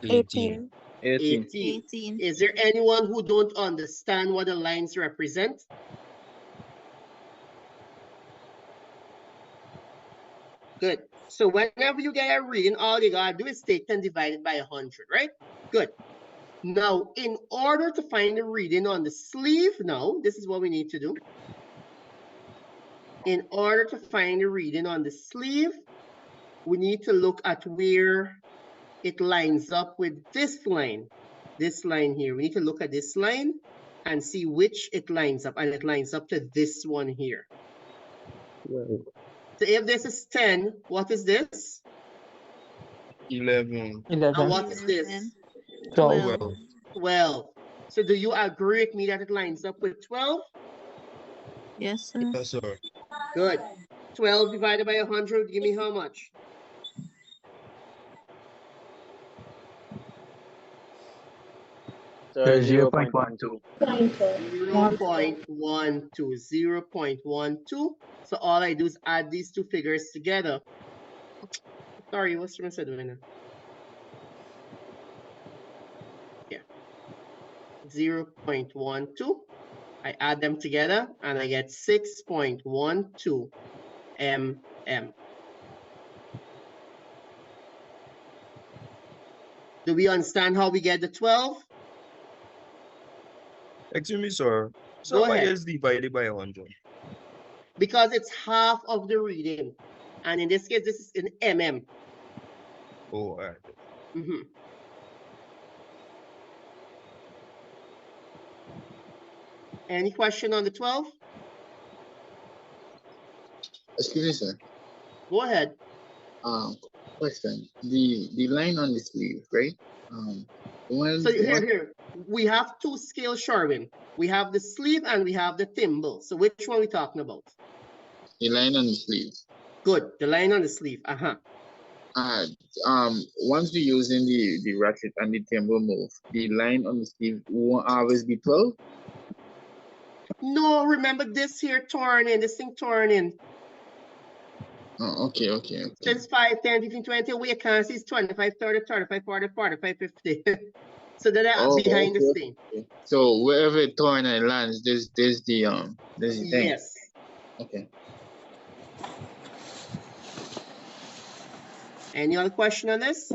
18. 18. Is there anyone who don't understand what the lines represent? Good. So whenever you get a reading, all you gotta do is take 10 divided by 100, right? Good. Now, in order to find the reading on the sleeve now, this is what we need to do. In order to find the reading on the sleeve, we need to look at where it lines up with this line here. We need to look at this line and see which it lines up, and it lines up to this one here. So if this is 10, what is this? 11. And what is this? 12. 12. So do you agree with me that it lines up with 12? Yes, sir. Yes, sir. Good. 12 divided by 100, give me how much? So 0.12. 0.12. 0.12. So all I do is add these two figures together. Sorry, what's the message doing now? Yeah. 0.12. I add them together and I get 6.12 mm. Do we understand how we get the 12? Excuse me, sir. So Go why ahead. is divided by 100? Because it's half of the reading. And in this case, this is in mm. Oh, all right. Any question on the 12? Excuse me, sir. Go ahead. Question. The line on the sleeve, right? So here. We have two scales, Sherwin. We have the sleeve and we have the thimble. So which one are we talking about? The line on the sleeve. Good. The line on the sleeve. Once we're using the ratchet and the thimble move, the line on the sleeve won't always be 12. No, remember this here turning, this thing turning. Oh, okay. Since 5, 10, 15, 20, we can see it's 25, 30, 35, 40, 45, 50. So they're behind the thing. Okay. So wherever it turns and it lands, there's the thing. Yes. Okay. Any other question on this?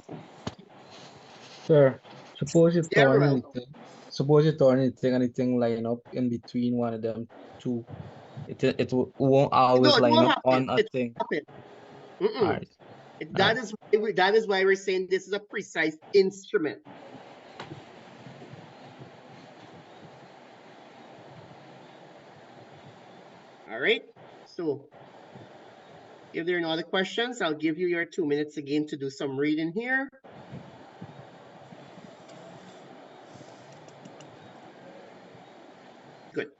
Sir, suppose you Yeah, turn well. anything. Suppose you turn anything line up in between one of them two. It won't always No, it line won't up happen. on a thing. All right. That is why we're saying this is a precise instrument. All right. So if there are no other questions, I'll give you your 2 minutes again to do some reading here. Good.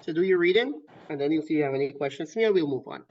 So do your reading, and then if you have any questions here, we'll move on.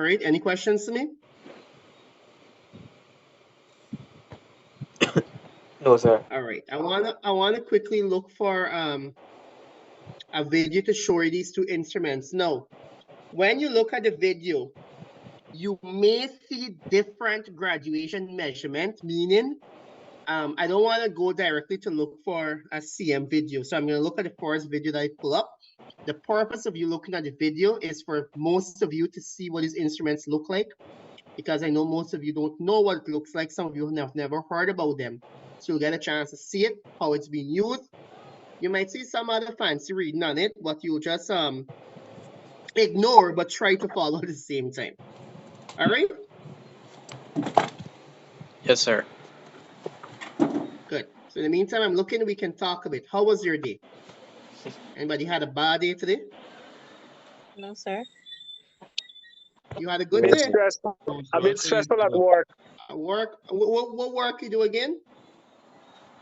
right, any questions to me? No, sir. All right, I wanna quickly look for a video to show you these two instruments. Now, when you look at the video, you may see different graduation measurement, meaning I don't want to go directly to look for a CM video. So I'm going to look at the first video that I pull up. The purpose of you looking at the video is for most of you to see what these instruments look like, because I know most of you don't know what it looks like. Some of you have never heard about them. So you'll get a chance to see it, how it's being used. You might see some other fancy reading on it, but you just ignore, but try to follow at the same time. All right? Yes, sir. Good. So in the meantime, I'm looking, we can talk a bit. How was your day? Anybody had a bad day today? No, sir. You had a good Bit day? stressful. A bit stressful at work. At work? What work you do again?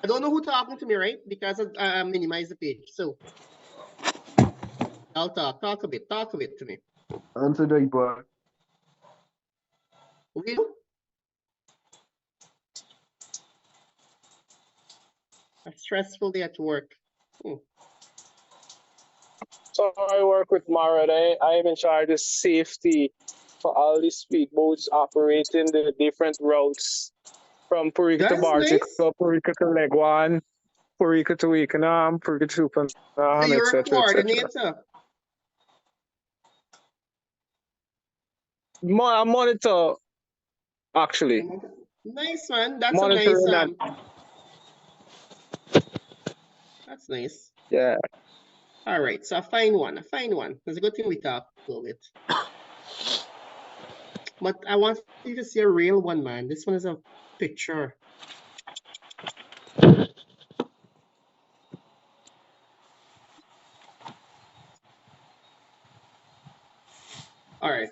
I don't know who talking to me, right? Because I minimize the page. So I'll talk a bit to me. Answer the report. What do you do? A stressful day at work. So I work with Mara. I am in charge of safety for all these speedboats operating the different routes from Purika to That's Barchico, nice. Purika to Leguan, Purika to Icanam, Purika to So Upanam, you're a etc., etc. coordinator. I monitor, actually. Nice, man. That's Monitoring a nice and that's nice. yeah. All right, so I find one. It's a good thing we talked a little bit. But I want you to see a real one, man. This one is a picture. All right.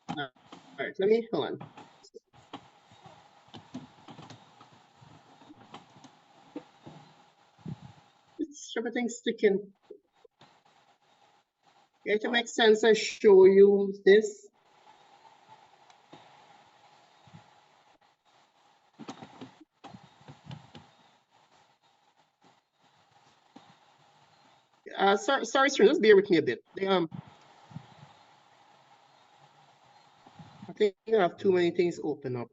All right, let me, hold on. It's everything sticking. Yeah, to make sense, I show you this. Sorry, sir, just bear with me a bit. I think I have too many things open up.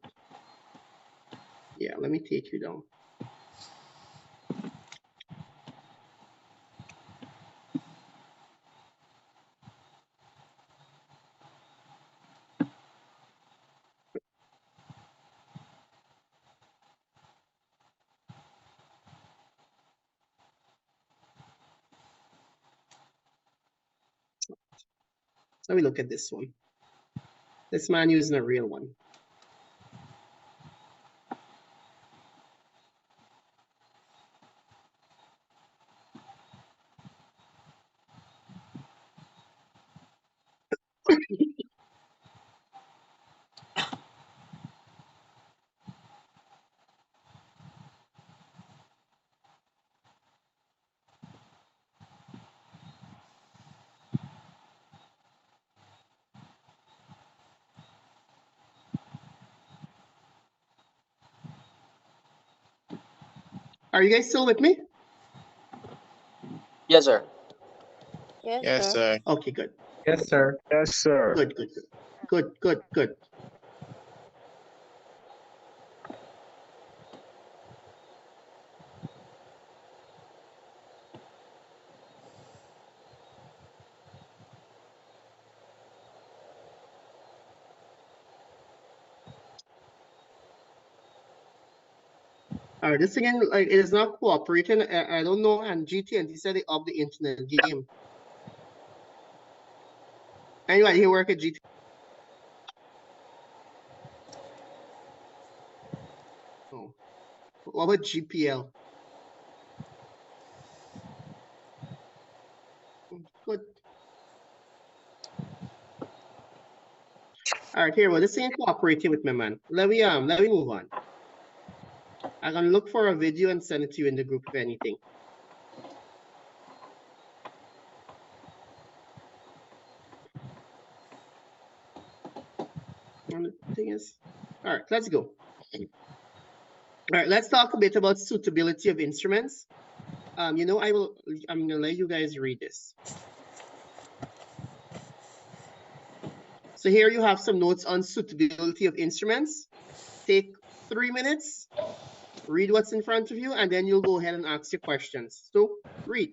Yeah, let me take you down. Let me look at this one. This man using a real one. Are you guys still with me? Yes, sir. Yes, sir. Okay, good. Yes, sir. Yes, sir. Good. All right, this again, like, it is not cooperating. I don't know, and GT&T said they up the internet game. Anybody here work at GT? Oh. What about GPL? Good. All right, here, well, this ain't cooperating with me, man. Let me move on. I'm gonna look for a video and send it to you in the group if anything. And the thing is, all right, let's go. All right, let's talk a bit about suitability of instruments. I'm gonna let you guys read this. So here you have some notes on suitability of instruments. Take 3 minutes, read what's in front of you, and then you'll go ahead and ask your questions. So read.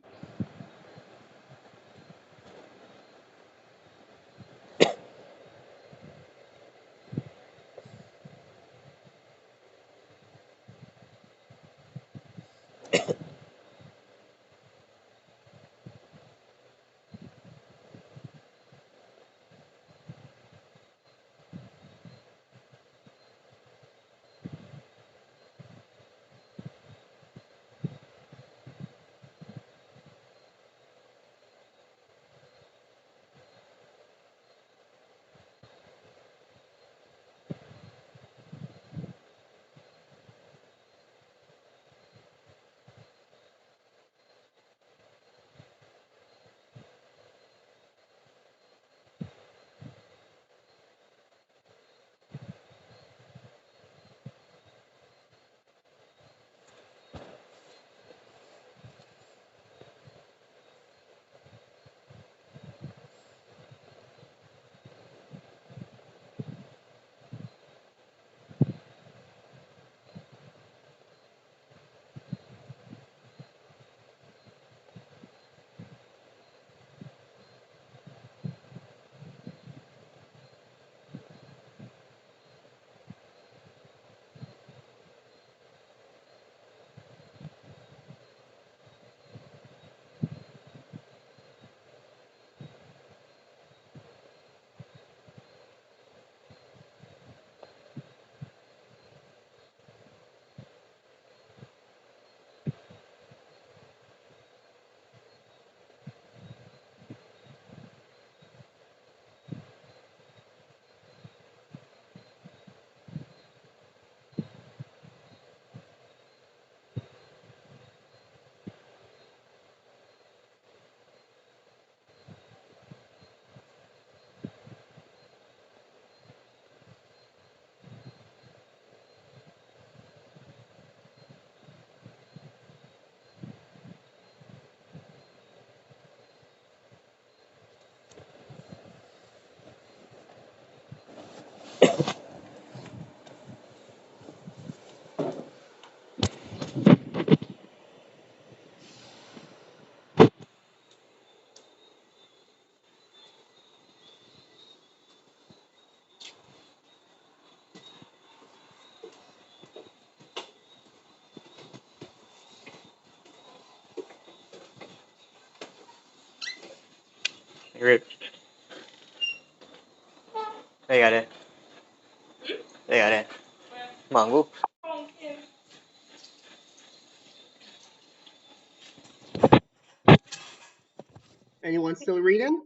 Rip. They got it. They got it. Mango. Anyone still reading?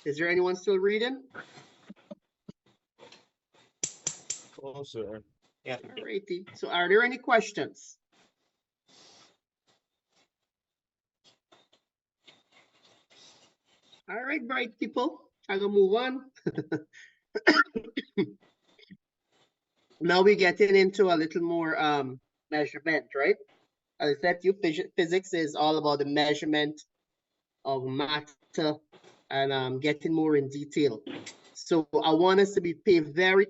Is there anyone still reading? Oh, sir. Yeah. All righty. So are there any questions? All right, bright people. I'm gonna move on. Now we're getting into a little more measurement, right? As I said to you, physics is all about the measurement of matter and getting more in detail. So I want us to pay very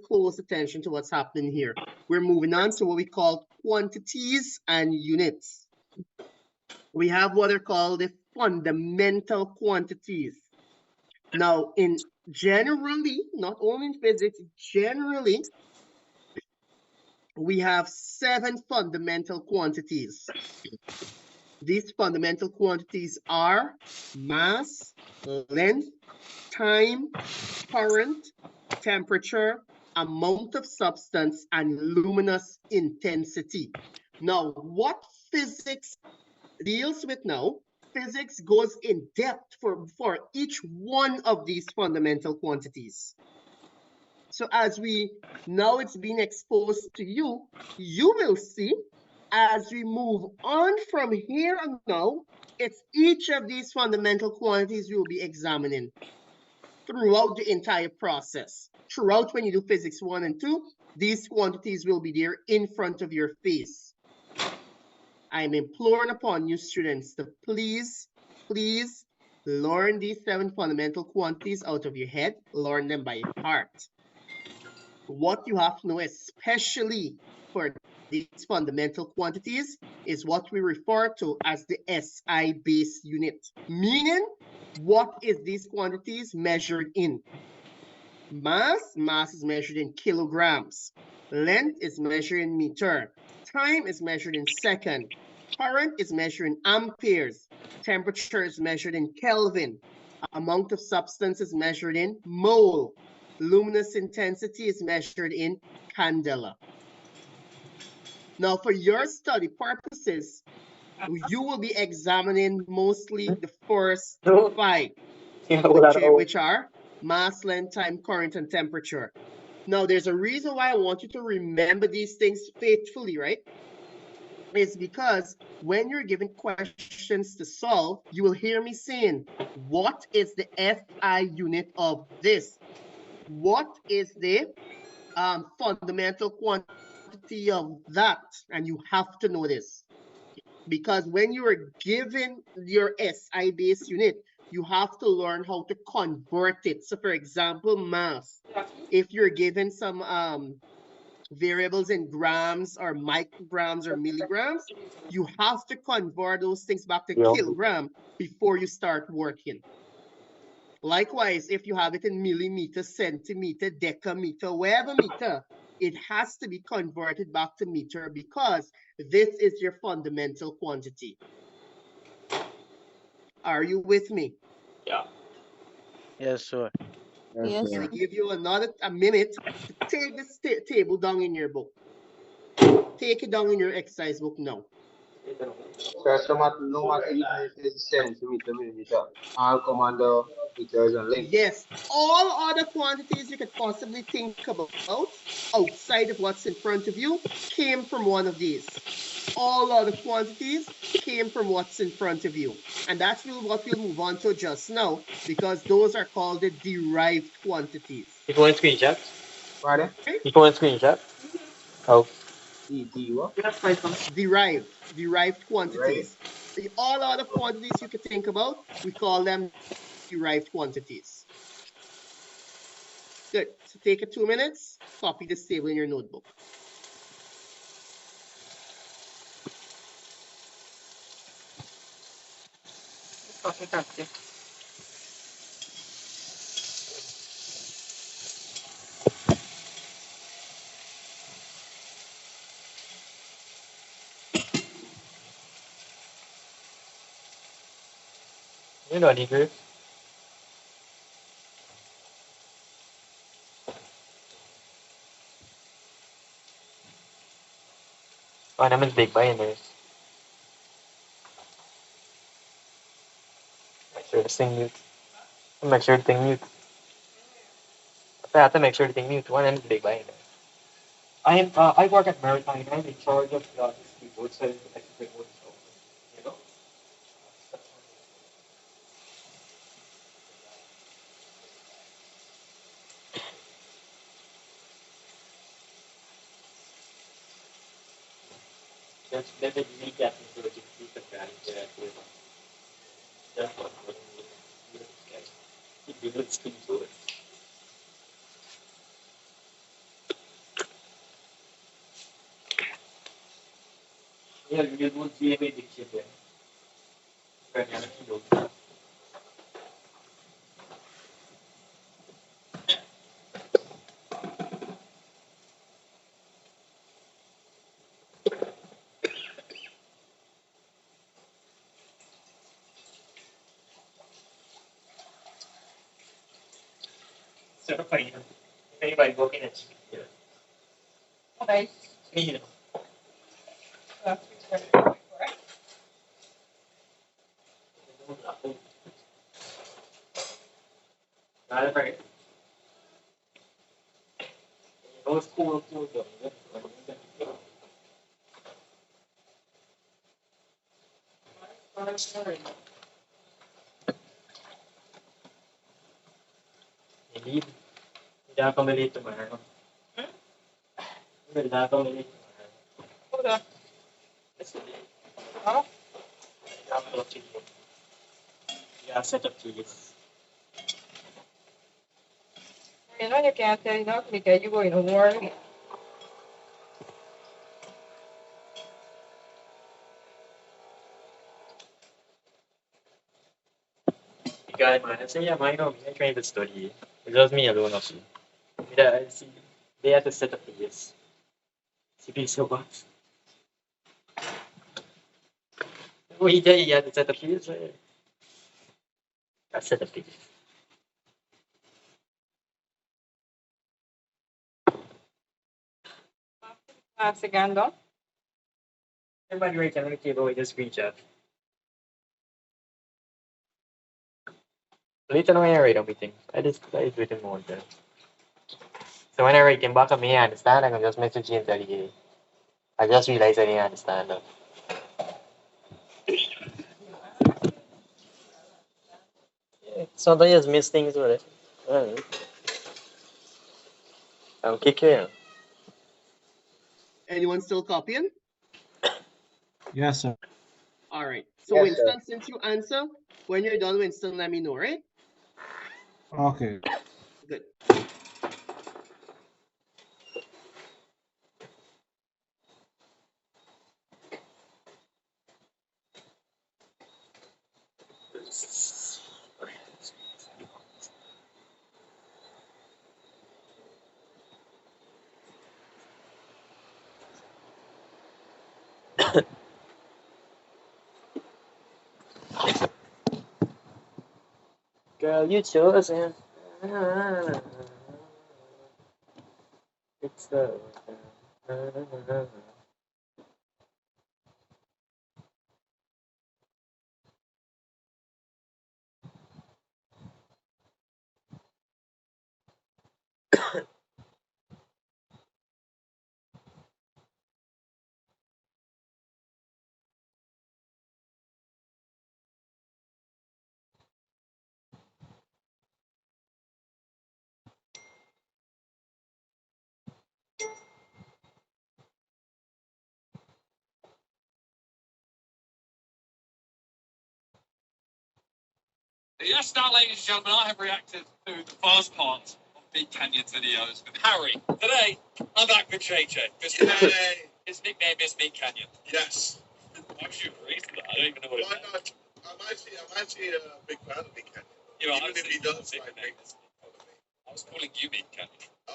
close attention to what's happening here. We're moving on to what we call quantities and units. We have what are called the fundamental quantities. Now, in generally, not only in physics, generally, we have 7 fundamental quantities. These fundamental quantities are mass, length, time, current, temperature, amount of substance, and luminous intensity. Now, what physics deals with now, physics goes in depth for each one of these fundamental quantities. So as now it's being exposed to you, you will see as we move on from here on now, it's each of these fundamental quantities we will be examining throughout the entire process. Throughout when you do physics 1 and 2, these quantities will be there in front of your face. I'm imploring upon you students to please learn these 7 fundamental quantities out of your head, learn them by heart. What you have to know, especially for these fundamental quantities, is what we refer to as the SI base unit, meaning what is these quantities measured in? Mass is measured in kilograms. Length is measured in meter. Time is measured in second. Current is measured in amperes. Temperature is measured in Kelvin. Amount of substance is measured in mole. Luminous intensity is measured in candela. Now, for your study purposes, you will be examining mostly the first 5, which are mass, length, time, current, and temperature. Now, there's a reason why I want you to remember these things faithfully, right? It's because when you're given questions to solve, you will hear me saying, what is the SI unit of this? What is the fundamental quantity of that? And you have to know this. Because when you are given your SI base unit, you have to learn how to convert it. So for example, mass. If you're given some variables in grams or micrograms or milligrams, you have to convert those things back to kilogram before you start working. Likewise, if you have it in millimeter, centimeter, decameter, wherever meter, it has to be converted back to meter because this is your fundamental quantity. Are you with me? Yeah. Yes, sir. Yes, I sir. give you a minute to take this table down in your book. Take it down in your exercise book now. So no matter even if it's centimeter, millimeter, all commando meters and length. Yes, all other quantities you could possibly think about outside of what's in front of you came from one of these. All other quantities came from what's in front of you. And that's what we'll move on to just now, because those are called the derived quantities. You want a screenshot? Pardon? You want a screenshot? Oh. What? Derived quantities. All other quantities you could think about, we call them derived quantities. Good. So take 2 minutes, copy this table in your notebook. Okay, thank you. You know, nigger. Oh, naman big binders. Make sure this thing mute. Make sure the thing mute. I have to make sure the thing mute. One and big binder. I work at Maritime. I'm in charge of the keyboard, so I can bring one. You know. Let me recap into the different values with just one. You will speak to it. Yeah, you won't see any diction there. Certified. If anybody working at here. Okay. Me, Not very. Those cool. Hindi. Hindi ako malito man. Hindi ako malito man. Ora. Ah? Ako chicken. Yeah, set up cheese. You know you can't tell enough because you're going to war. Because man, I say yeah, mine no, I'm trying to study. It's just me alone of you. I see they have to set up cheese. See so much. We had to set up cheese. I set up cheese. Segundo. Everybody right on the table with the screenshot. Later on when I write everything, I just do it in more time. So when I write him back at me, I understand, I can just message him that I just realized I didn't understand that. Yeah, sometimes you just miss things with it. I'll kick you. Anyone still copying? Yes, sir. All right. So Yes, Winston, sir. since you answer, when you're done, Winston, let me know, right? Okay. Good. Girl, you chose him. It's the. Yes, now, ladies and gentlemen, I have reacted to the first part of Big Canyon's videos with Harry. Today, I'm back with JJ. His nickname is Big Canyon. Yes. Why would you agree to that? I don't even know what it means. Why not? I'm actually a big fan of Big Canyon. You know, even if he does like make this. I was calling you Big Canyon. Oh.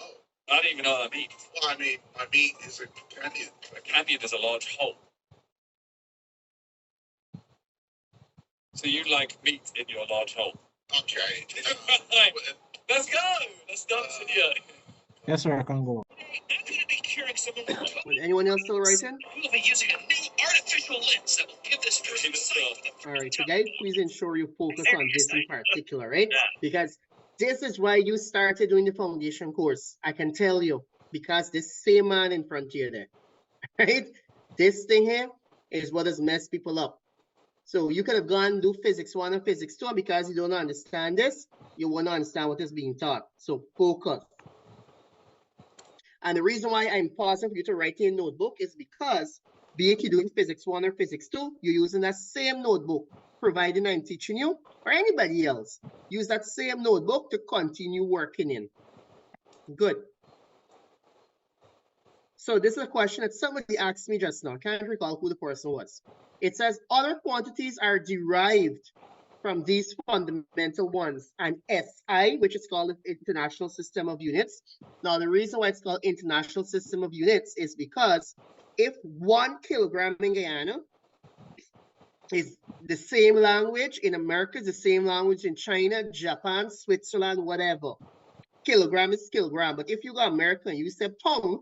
I don't even know what that means. Well, I mean is a canyon. A canyon is a large hole. So you like meat in your large hole? Okay. Let's go! Let's start the video. Yes, sir, I can go. I'm going to be curing some of the Would anyone else still writing? We'll be using a new artificial lens that will give this person sight. All right, so guys, please ensure you focus on this in particular, right? Because this is why you started doing the foundation course. I can tell you, because this same man in front of you there, right? This thing here is what has messed people up. So you could have gone and do physics 1 and physics 2, and because you don't understand this, you won't understand what is being taught. So focus. And the reason why I'm pausing for you to write in a notebook is because, be it you're doing physics 1 or physics 2, you're using that same notebook, providing I'm teaching you, or anybody else. Use that same notebook to continue working in. Good. So this is a question that somebody asked me just now. I can't recall who the person was. It says, other quantities are derived from these fundamental ones, and SI, which is called the International System of Units. Now, the reason why it's called International System of Units is because if 1 kilogram in Guyana is the same language in America, the same language in China, Japan, Switzerland, whatever, kilogram is kilogram. But if you go America and you say pound,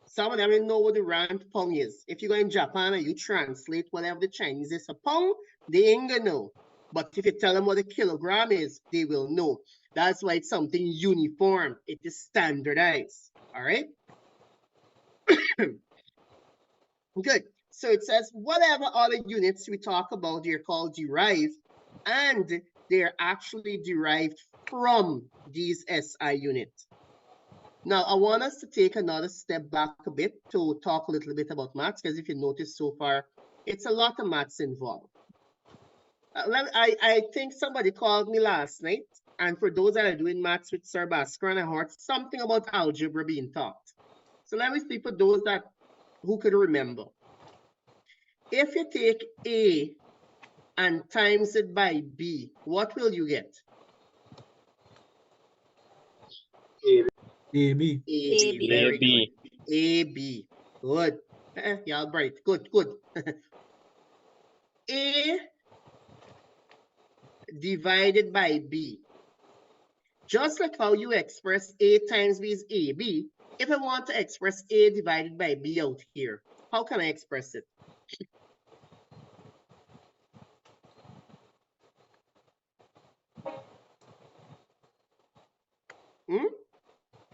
some of them don't know what the rand pound is. If you go in Japan and you translate whatever the Chinese is a pound, they ain't gonna know. But if you tell them what a kilogram is, they will know. That's why it's something uniform. It is standardized. All right? Good. So it says whatever other units we talk about, they're called derived, and they're actually derived from these SI units. Now, I want us to take another step back a bit to talk a little bit about maths, because if you notice so far, it's a lot of maths involved. I think somebody called me last night, and for those that are doing maths with Sir Bhaskar, I heard something about algebra being taught. So let me see for those who could remember. If you take A and times it by B, what will you get? AB. AB. Very good. AB. Good. Y'all bright. Good, good. A divided by B. Just like how you express A times B is AB, if I want to express A divided by B out here, how can I express it?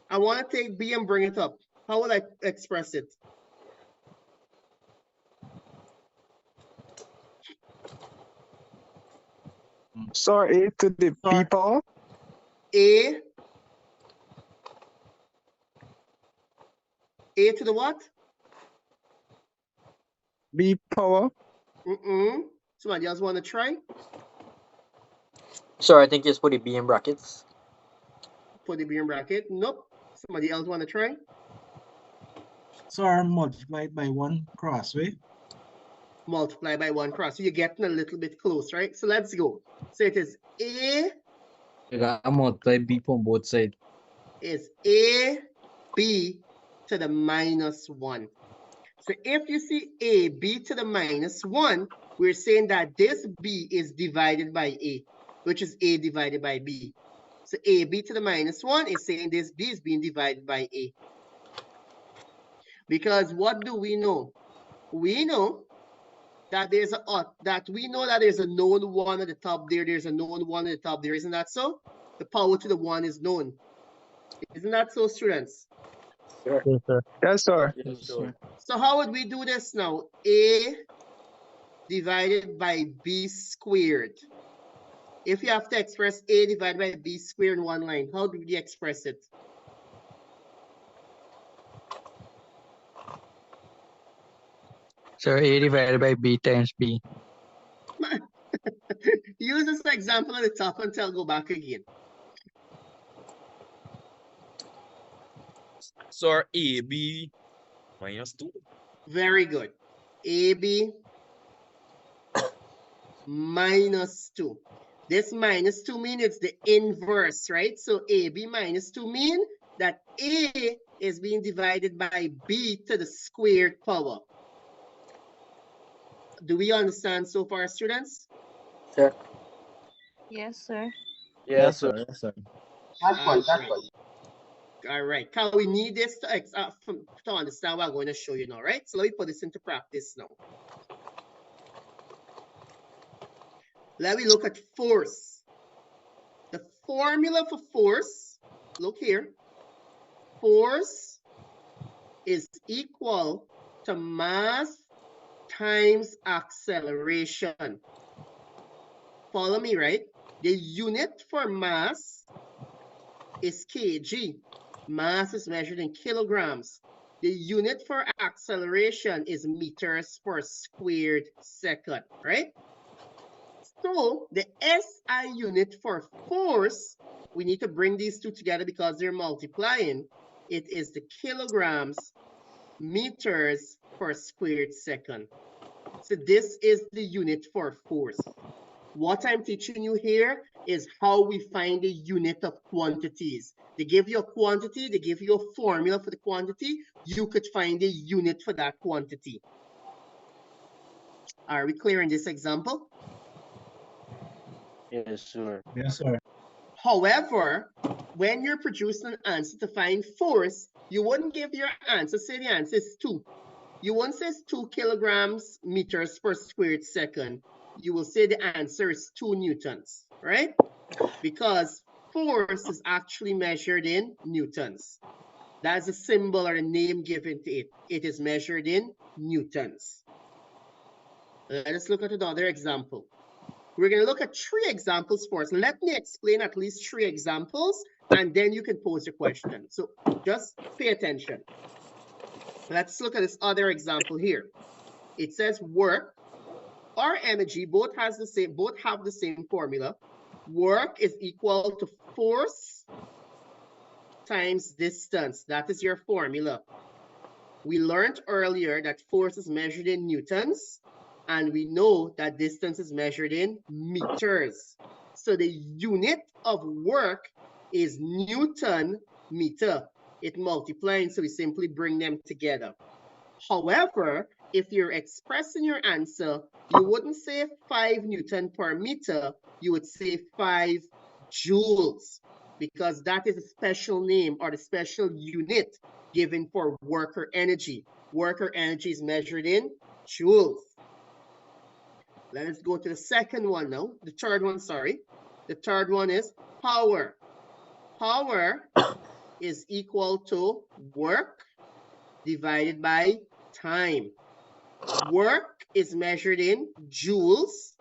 I want to take B and bring it up. How will I express it? So A to the B power? A to the what? B power. Somebody else want to try? Sir, I think just put the B in brackets. Put the B in bracket. Nope. Somebody else want to try? Sir, multiplied by 1 crossway. Multiply by 1 cross. So you're getting a little bit close, right? So let's go. So it is A. You gotta multiply B from both sides. Is A, B to the minus 1. So if you see A, B to the minus 1, we're saying that this B is divided by A, which is A divided by B. So A, B to the minus 1 is saying this B is being divided by A. Because what do we know? We know that there's a known 1 at the top there. There's a known 1 at the top there. Isn't that so? The power to the 1 is known. Isn't that so, students? Sure. Yes, sir. Yes, sir. Yes, sir. So how would we do this now? A divided by B squared. If you have to express A divided by B squared in one line, how do we express it? So A divided by B times B. Use this example at the top until go back again. So AB minus 2. Very good. AB minus 2. This minus 2 means it's the inverse, right? So AB minus 2 mean that A is being divided by B to the squared power. Do we understand so far, students? Sure. Yes, sir. Yes, sir. Yes, sir. That's fine. That's fine. All right. Can we need this to understand what I'm going to show you now, right? So let me put this into practice now. Let me look at force. The formula for force, look here. Force is equal to mass times acceleration. Follow me, right? The unit for mass is kg. Mass is measured in kilograms. The unit for acceleration is meters per squared second, right? So the SI unit for force, we need to bring these two together because they're multiplying. It is the kilograms meters per squared second. So this is the unit for force. What I'm teaching you here is how we find the unit of quantities. They give you a quantity, they give you a formula for the quantity. You could find a unit for that quantity. Are we clear in this example? Yes, sir. Yes, sir. However, when you're producing an answer to find force, you wouldn't give your answer, say the answer is 2. You won't say it's 2 kilograms meters per squared second. You will say the answer is 2 newtons, right? Because force is actually measured in newtons. That's a symbol or a name given to it. It is measured in newtons. Let us look at another example. We're going to look at 3 examples first. Let me explain at least 3 examples, and then you can pose your question. So just pay attention. Let's look at this other example here. It says work or energy both have the same formula. Work is equal to force times distance. That is your formula. We learned earlier that force is measured in newtons, and we know that distance is measured in meters. So the unit of work is Newton meter. It multiplies, so we simply bring them together. However, if you're expressing your answer, you wouldn't say 5 Newton per meter, you would say 5 joules, because that is a special name or the special unit given for worker energy. Worker energy is measured in joules. Let us go to the second one now. The third one, sorry. The third one is power. Power is equal to work divided by time. Work is measured in joules.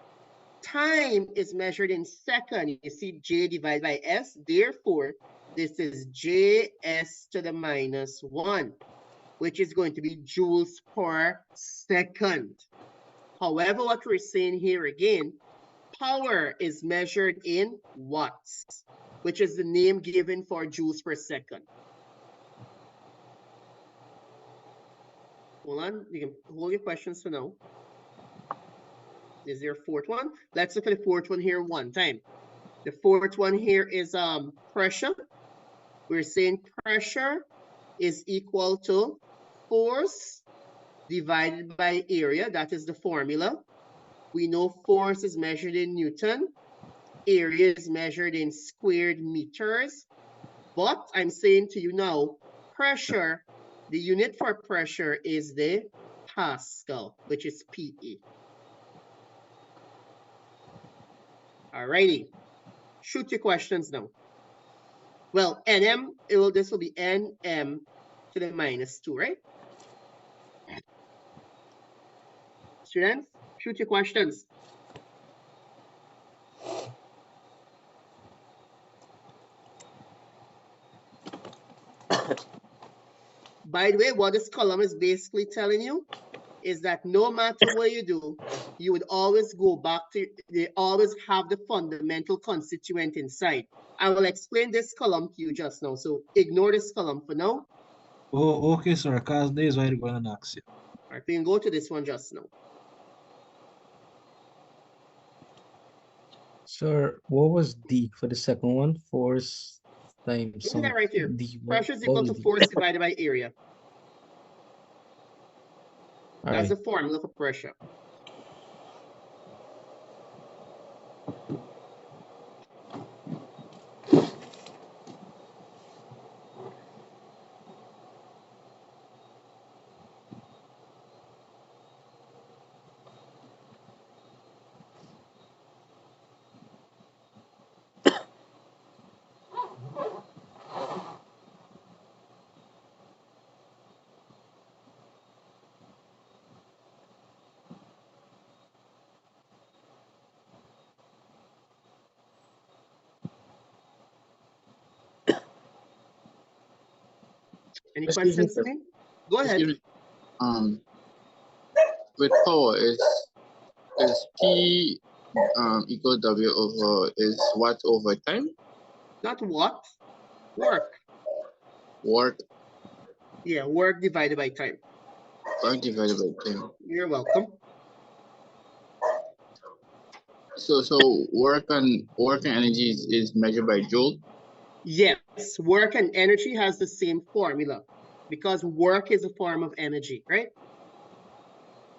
Time is measured in seconds. You see J divided by S. Therefore, this is JS to the minus 1, which is going to be joules per second. However, what we're saying here again, power is measured in watts, which is the name given for joules per second. Hold on, you can hold your questions for now. Is there a fourth one? Let's look at the fourth one here one time. The fourth one here is pressure. We're saying pressure is equal to force divided by area. That is the formula. We know force is measured in Newton. Area is measured in squared meters. But I'm saying to you now, pressure, the unit for pressure is the Pascal, which is PE. Alrighty, shoot your questions now. Well, NM, this will be NM to the minus 2, right? Students, shoot your questions. By the way, what this column is basically telling you is that no matter what you do, you would always go back to, they always have the fundamental constituent inside. I will explain this column to you just now, so ignore this column for now. Oh, okay, sir. Cause this is why I'm going to ask you. All right, we can go to this one just now. Sir, what was D for the second one? Force times Look at that right here. D. Pressure is equal to force divided by area. That's the formula for pressure. Any questions for me? Go ahead. With power is P equal W over is watt over time? Not watt, work. Work. Yeah, work divided by time. Work divided by time. You're welcome. So work and energy is measured by joule? Yes, work and energy has the same formula because work is a form of energy, right?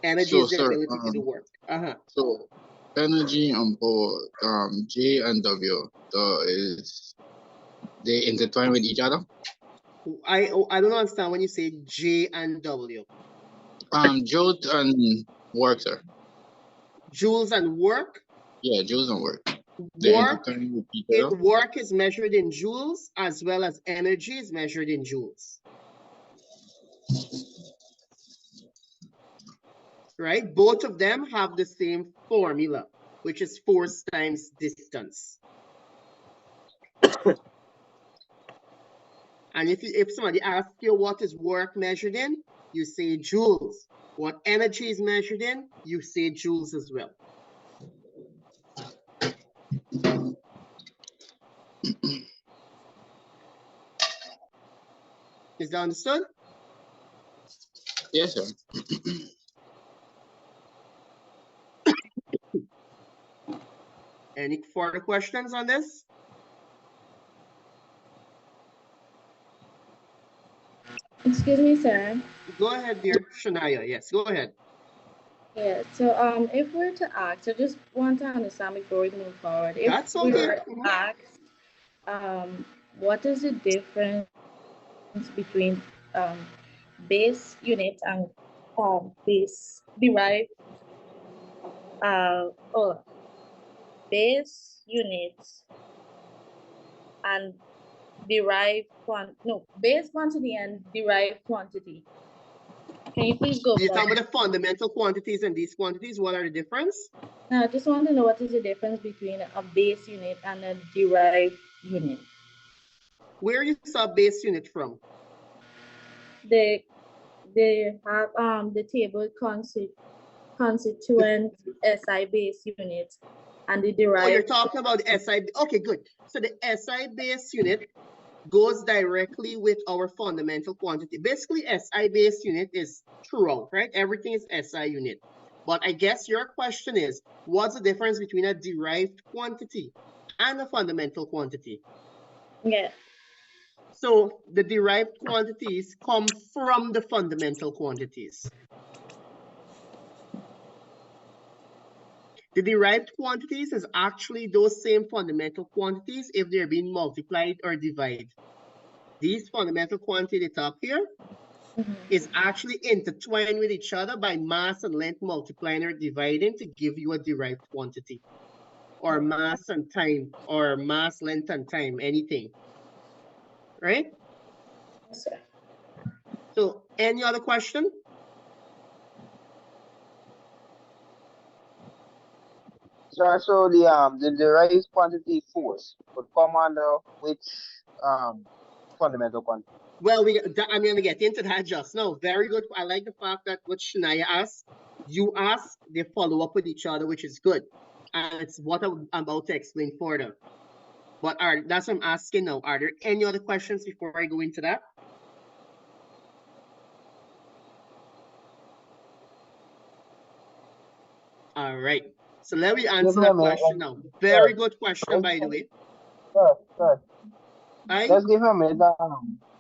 Energy is the ability to do work. So energy and power, J and W, they intertwine with each other? I don't understand when you say J and W. Joule and work, sir. Joules and work? Yeah, joules and work. Work is measured in joules as well as energy is measured in joules. right? Both of them have the same formula, which is force times distance. And if somebody asks you what is work measured in, you say joules. What energy is measured in, you say joules as well. Is that understood? Yes, sir. Any further questions on this? Excuse me, sir. Go ahead, dear Shania. Yes, go ahead. Yeah, so if we're to ask, I just want to understand before we move forward. If That's we okay. were asked, what is the difference between base unit and base derived oh, base units and base quantity and derived quantity. Can you please go You're talking forward? about the fundamental quantities and these quantities. What are the difference? Now, I just want to know what is the difference between a base unit and a derived unit. Where you saw base unit from? They have the table constituent SI base unit and the derived. Oh, you're talking about the SI. Okay, good. So the SI base unit goes directly with our fundamental quantity. Basically, SI base unit is throughout, right? Everything is SI unit. But I guess your question is, what's the difference between a derived quantity and a fundamental quantity? Yeah. So the derived quantities come from the fundamental quantities. The derived quantities is actually those same fundamental quantities if they're being multiplied or divided. These fundamental quantity at the top here is actually intertwined with each other by mass and length multiplying or dividing to give you a derived quantity, or mass and time, or mass, length, and time, anything, right? Yes, sir. So any other question? So the derived quantity force would come under which fundamental quantity? Well, I'm going to get into that just now. Very good. I like the fact that what Shania asked, you ask, they follow up with each other, which is good. And it's what I'm about to explain further. But that's what I'm asking now. Are there any other questions before I go into that? All right. So let me answer that question now. Very good question, by the way. Sir. Let's give him a minute.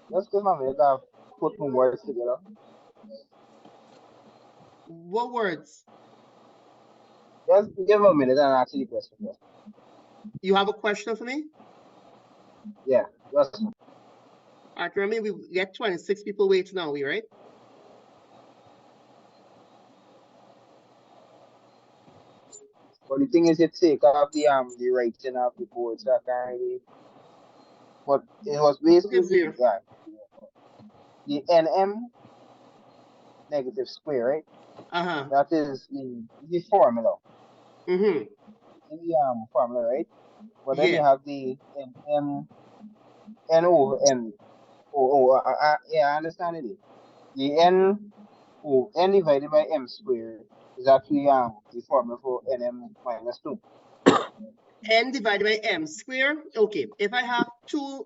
Let's give him a minute to put some words together. What words? Just give him a minute and answer the question. You have a question for me? Yeah. Yes. All right, remember we get 26 people waiting now, right? But the thing is, you take off the writing of the boards that kind of. But it was basically the NM negative square, right? That is the formula. In the formula, right? But then you have the N over N. Yeah, I understand it. The N divided by M squared is actually the formula for NM minus 2. N divided by M squared. Okay, if I have 2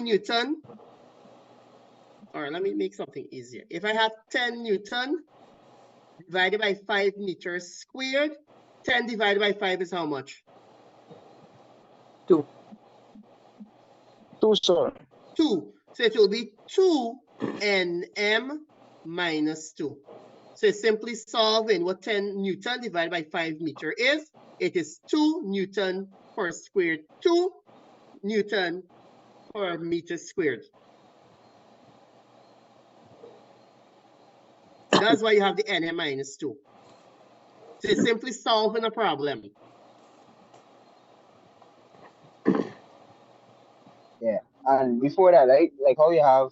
Newton, or let me make something easier. If I have 10 Newton divided by 5 meters squared, 10 divided by 5 is how much? 2. 2, sir. 2. So it will be 2 Nm minus 2. So it's simply solving what 10 Newton divided by 5 meter is. It is 2 Newton per squared, 2 Newton per meter squared. That's why you have the Nm minus 2. So it's simply solving a problem. Yeah, and before that, right? Like how you have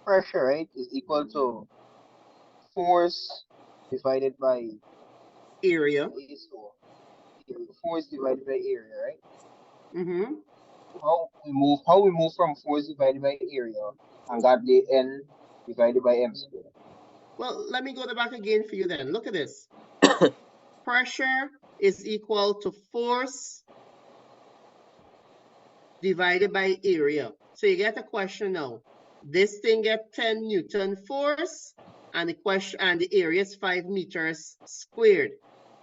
pressure, right, is equal to force divided by area. So force divided by area, right? Mm-hmm. How we move from force divided by area and got the n divided by m squared. Well, let me go back again for you then. Look at this. Pressure is equal to force divided by area. So you get a question now. This thing get 10 Newton force, and the area is 5 meters squared.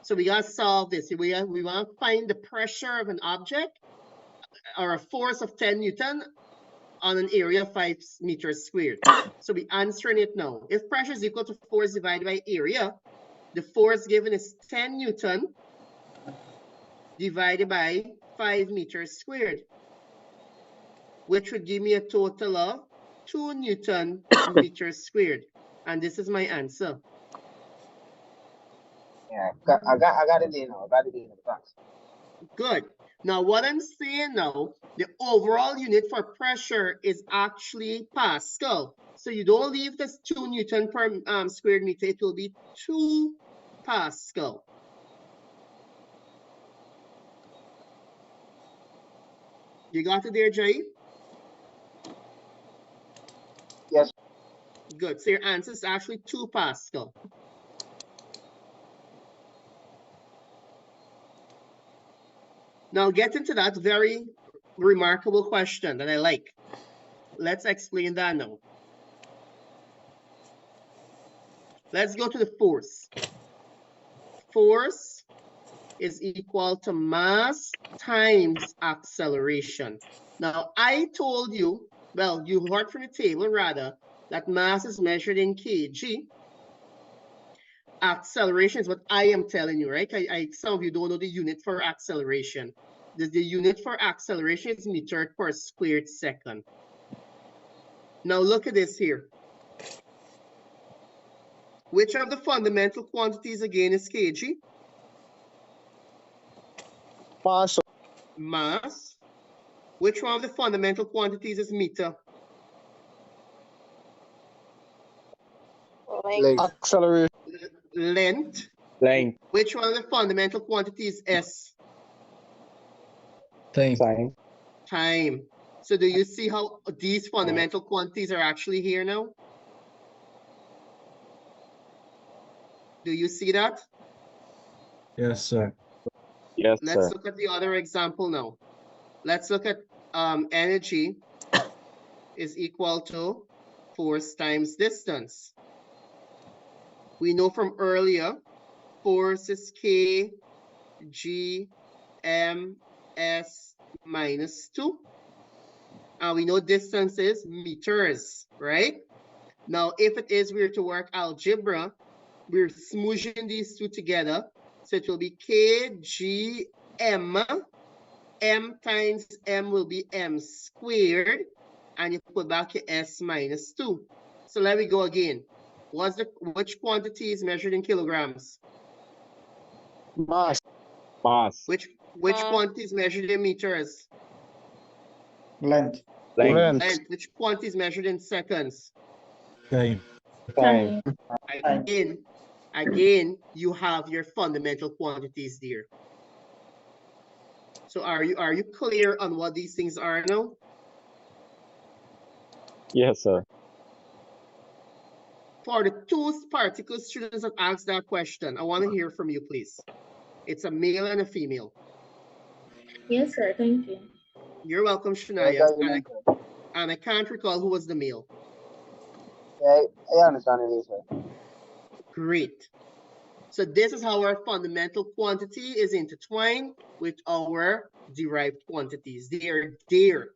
So we gotta solve this. We want to find the pressure of an object or a force of 10 Newton on an area of 5 meters squared. So we answering it now. If pressure is equal to force divided by area, the force given is 10 Newton divided by 5 meters squared, which would give me a total of 2 Newton meters squared. And this is my answer. Yeah, I got it in now. I got it in the box. Good. Now what I'm saying now, the overall unit for pressure is actually Pascal. So you don't leave this 2 Newton per square meter, it will be 2 Pascal. You got it there, Jay? Yes. Good. So your answer is actually 2 Pascal. Now get into that very remarkable question that I like. Let's explain that now. Let's go to the force. Force is equal to mass times acceleration. Now, I told you, well, you heard from the table rather, that mass is measured in kg. Acceleration is what I am telling you, right? Some of you don't know the unit for acceleration. The unit for acceleration is meter per squared second. Now look at this here. Which of the fundamental quantities again is kg? Mass. Mass. Which one of the fundamental quantities is meter? Length. Acceleration. Length. Length. Which one of the fundamental quantities is S? Time. Time. So do you see how these fundamental quantities are actually here now? Do you see that? Yes, sir. Yes, Let's sir. look at the other example now. Let's look at energy is equal to force times distance. We know from earlier, force is K, G, M, S minus 2. And we know distance is meters, right? Now, if it is we're to work algebra, we're smooshing these two together. So it will be K, G, M. M times M will be M squared. And you put back your S minus 2. So let me go again. Which quantity is measured in kilograms? Mass. Mass. Which quantity is measured in meters? Length. Length. Which quantity is measured in seconds? Time. Time. Again, you have your fundamental quantities there. So are you clear on what these things are now? Yes, sir. For the two particular students that asked that question, I want to hear from you, please. It's a male and a female. Yes, sir. Thank you. You're welcome, Shania. And I can't recall who was the male. Yeah, I understand it, sir. Great. So this is how our fundamental quantity is intertwined with our derived quantities. They're there.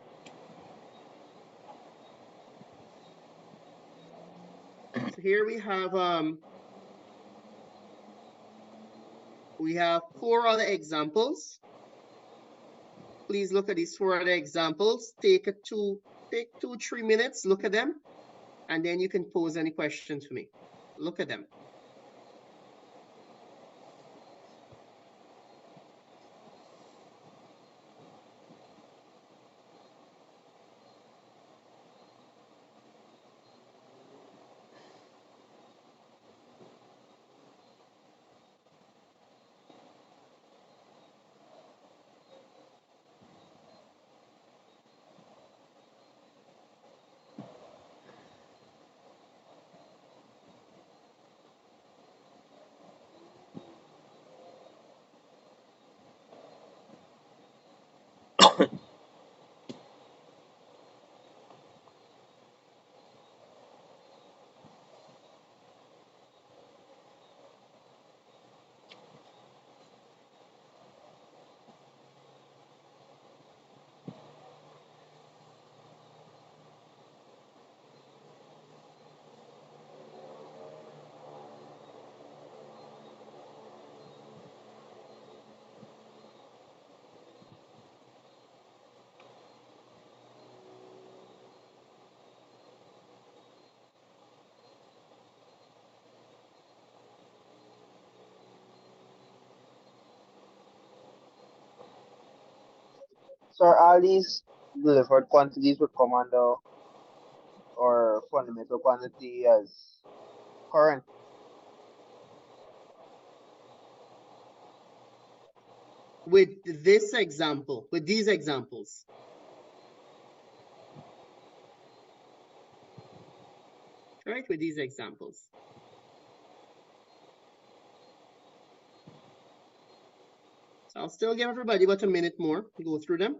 So here we have 4 other examples. Please look at these 4 other examples. Take 2-3 minutes, look at them, and then you can pose any questions to me. Look at them. So all these delivered quantities would come under or fundamental quantity as current. With this example, with these examples. Right, with these examples. So I'll still give everybody about a minute more to go through them.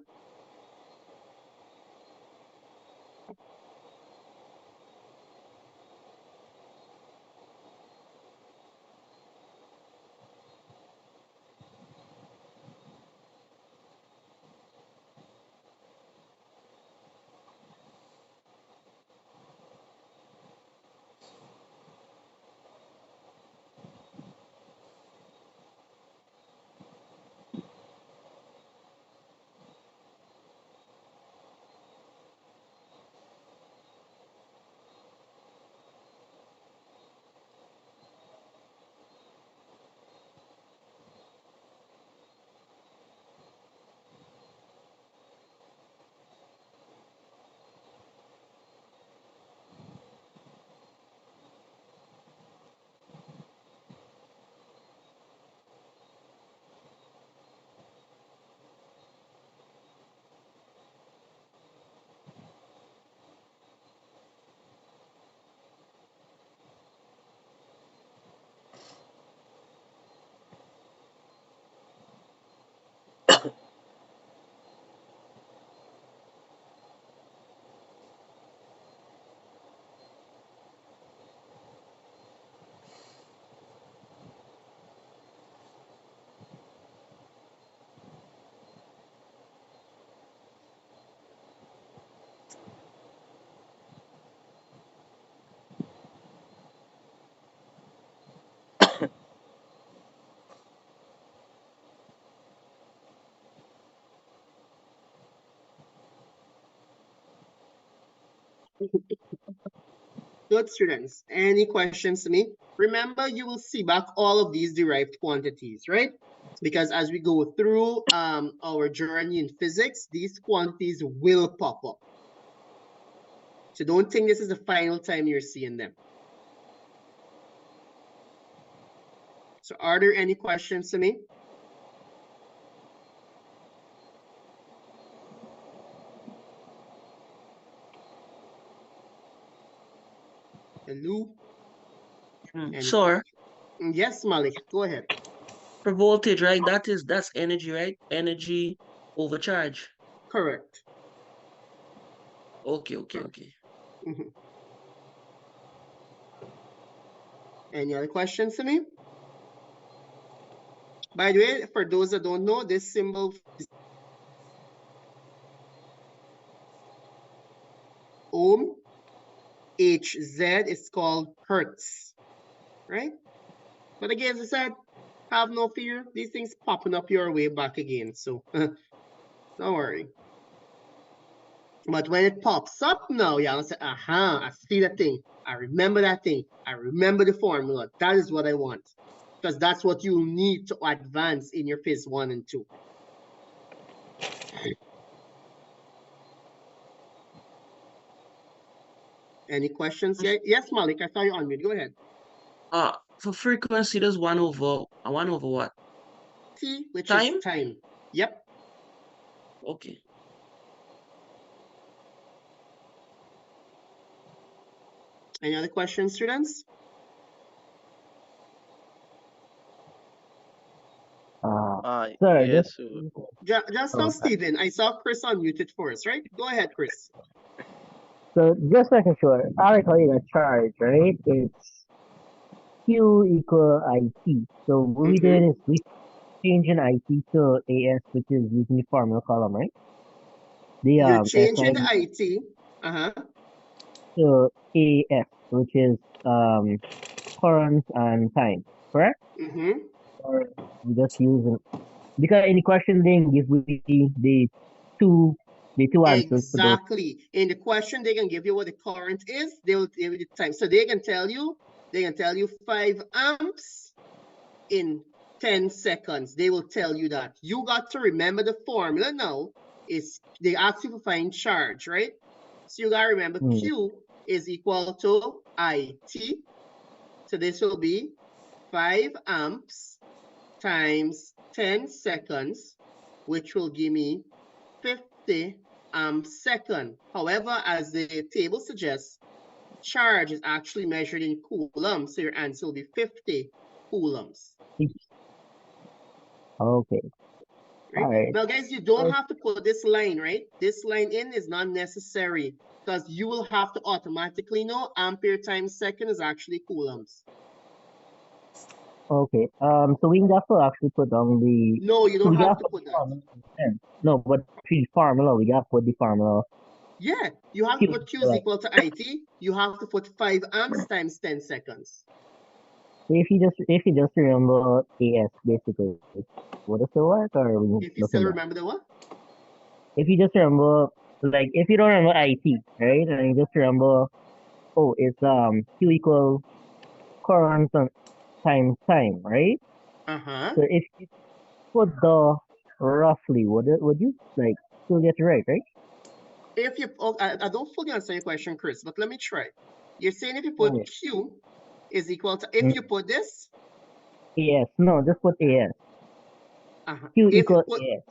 Good, students. Any questions to me? Remember, you will see back all of these derived quantities, right? Because as we go through our journey in physics, these quantities will pop up. So don't think this is the final time you're seeing them. So are there any questions to me? Hello? Sir, Yes, Malik, go ahead. for voltage, right? That's energy, right? Energy overcharge. Correct. Okay. Mm-hmm. Any other questions to me? By the way, for those that don't know, this symbol ohm, Hz is called hertz, right? But again, as I said, have no fear. These things popping up your way back again, so don't worry. But when it pops up now, y'all say, aha, I see that thing. I remember that thing. I remember the formula. That is what I want. Because that's what you need to advance in your phase 1 and 2. Any questions? Yes, Malik, I saw you on mute. Go ahead. For frequency, there's 1/what? T, which time? is time. Yep. Okay. Any other questions, students? Sir, Yes, Just now, Stephen, I saw Chris unmuted for us, right? Go ahead, Chris. so just making sure, I calling a charge, right? It's Q equal IT. So what we did is we changing IT to AS, which is using the formula column, right? The You're changing the SI IT. to AS, which is current and time, correct? Or we just using because in the question they give we two answers for those. Exactly. In the question, they can give you what the current is. They will give you the time. So they can tell you 5 amps in 10 seconds. They will tell you that. You got to remember the formula now is they ask you to find charge, right? So you gotta remember Q is equal to IT. So this will be 5 amps times 10 seconds, which will give me 50 amps second. However, as the table suggests, charge is actually measured in coulombs, so your answer will be 50 coulombs. Okay. Right? All right. Now, guys, you don't have to put this line, right? This line in is not necessary because you will have to automatically know ampere times second is actually coulombs. Okay. So we have to actually put down the. No, you So don't we have have to to put that. No, but the formula, we got to put the formula. Yeah, you have to put Q is equal to IT. You have to put 5 amps times 10 seconds. If you just remember AS basically, would it still work or we If you still remember the what? If you just remember, like, if you don't remember IT, right, and you just remember, oh, it's Q equal current times time, right? So if you put the roughly, would you like still get it right, right? If you, I don't fully understand your question, Chris, but let me try. You're saying if you put Q is equal to, if you put this? AS, no, just put AS. Q equal AS.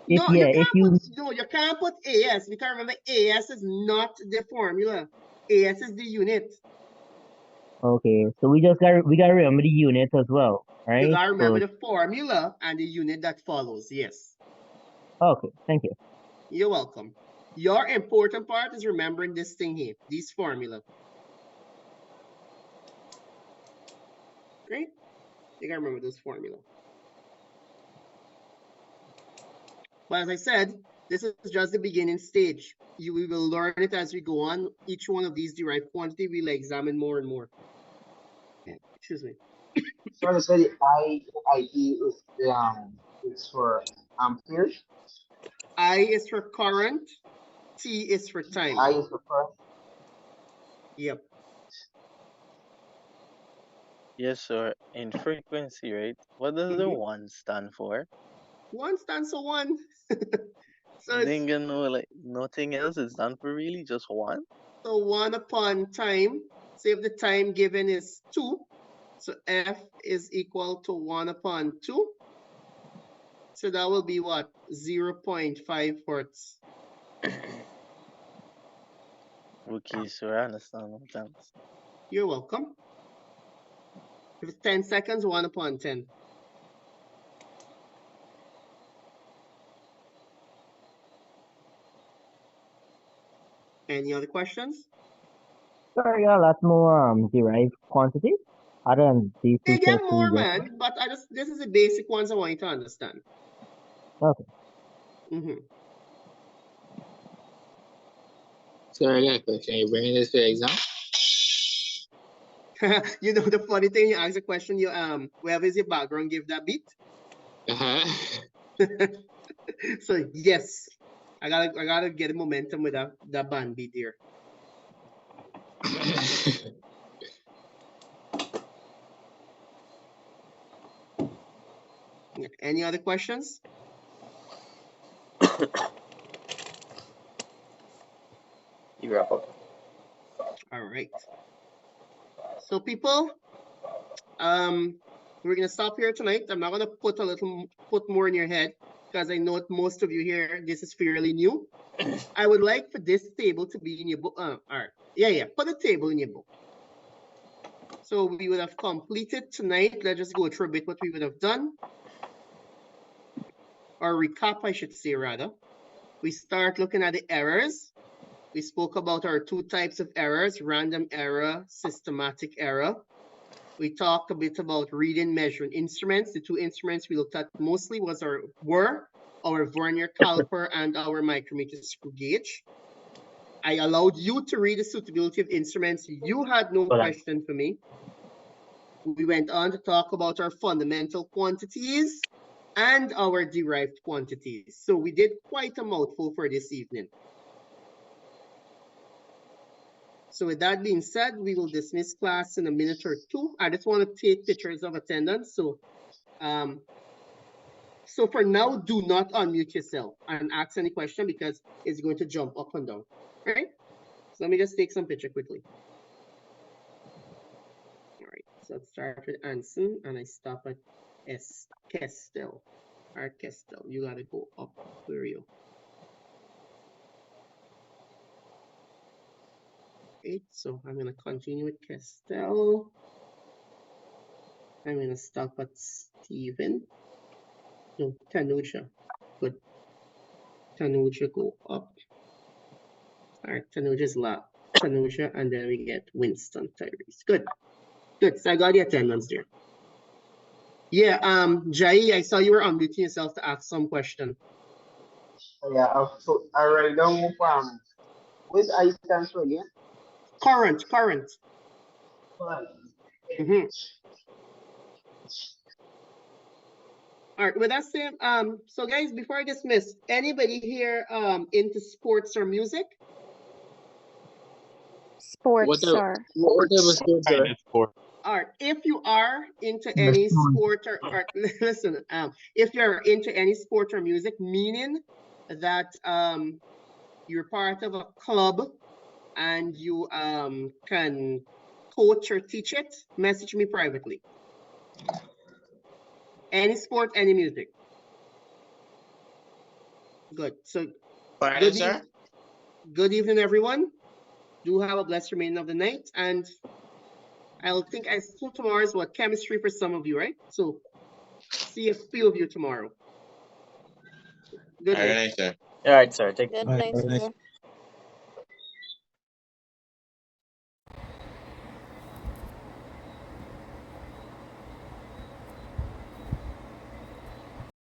No, you can't put AS because remember AS is not the formula. AS is the unit. Okay, so we gotta remember the unit as well, right? You gotta remember the formula and the unit that follows. Yes. Okay, thank you. You're welcome. Your important part is remembering this thing here, this formula. Right? You gotta remember this formula. But as I said, this is just the beginning stage. We will learn it as we go on. Each one of these derived quantity we'll examine more and more. Excuse me. So I said IT is it's for amperes. I is for current, T is for time. I is for current. Yep. Yes, sir. In frequency, right? What does the one stand for? One stands for one. So Then you know, like nothing else is done for really, just one. So 1 upon time. So if the time given is 2, so F is equal to 1 upon 2. So that will be what? 0.5 hertz. Okay, sir, I understand. Thanks. You're welcome. If it's 10 seconds, 1 upon 10. Any other questions? Sorry, a lot more derived quantities other than these two They get sets more, we just. man, but this is the basic ones I want you to understand. Okay. So I got a question. Are you bringing this to the exam? You know the funny thing, you ask a question, you wherever is your background, give that beat. So yes, I gotta get a momentum with that band beat here. Any other questions? You wrap up. All right. So people, we're gonna stop here tonight. I'm not gonna put more in your head because I know most of you here, this is fairly new. I would like for this table to be in your book. All right. Yeah. Put a table in your book. So we would have completed tonight. Let's just go through a bit what we would have done. Or recap, I should say, rather. We start looking at the errors. We spoke about our 2 types of errors, random error, systematic error. We talked a bit about reading, measuring instruments. The 2 instruments we looked at mostly were our vernier caliper and our micrometer screw gauge. I allowed you to read the suitability of instruments. You had no question for me. We went on to talk about our fundamental quantities and our derived quantities. So we did quite a mouthful for this evening. So with that being said, we will dismiss class in a minute or 2. I just want to take pictures of attendance. So So for now, do not unmute yourself and ask any question because it's going to jump up and down. All right? So let me just take some picture quickly. All right, so let's start with Anson and I stop at S. Kestel. All right, Kestel, you gotta go up. Where are you? Okay, so I'm gonna continue with Kestel. I'm gonna stop at Steven. No, Tanuja. Good. Tanuja, go up. All right, Tanuja's last. Tanuja, and then we get Winston Tyrese. Good. Good. So I got the attendance there. Yeah, Jai, I saw you were unmuting yourself to ask some question. Yeah, so I write down which I stands for again? Current. Mm-hmm. All right, with that said, so guys, before I dismiss, anybody here into sports or music? Sports, sir. Whatever sports, sir. All right, if you are into any sport or listen, if you're into any sport or music, meaning that you're part of a club and you can coach or teach it, message me privately. Any sport, any music. Good. So good evening, everyone. Do have a blessed remainder of the night. And I think tomorrow is what? Chemistry for some of you, right? So see a few of you tomorrow. Good night. All right, sir. Take Good night, sir.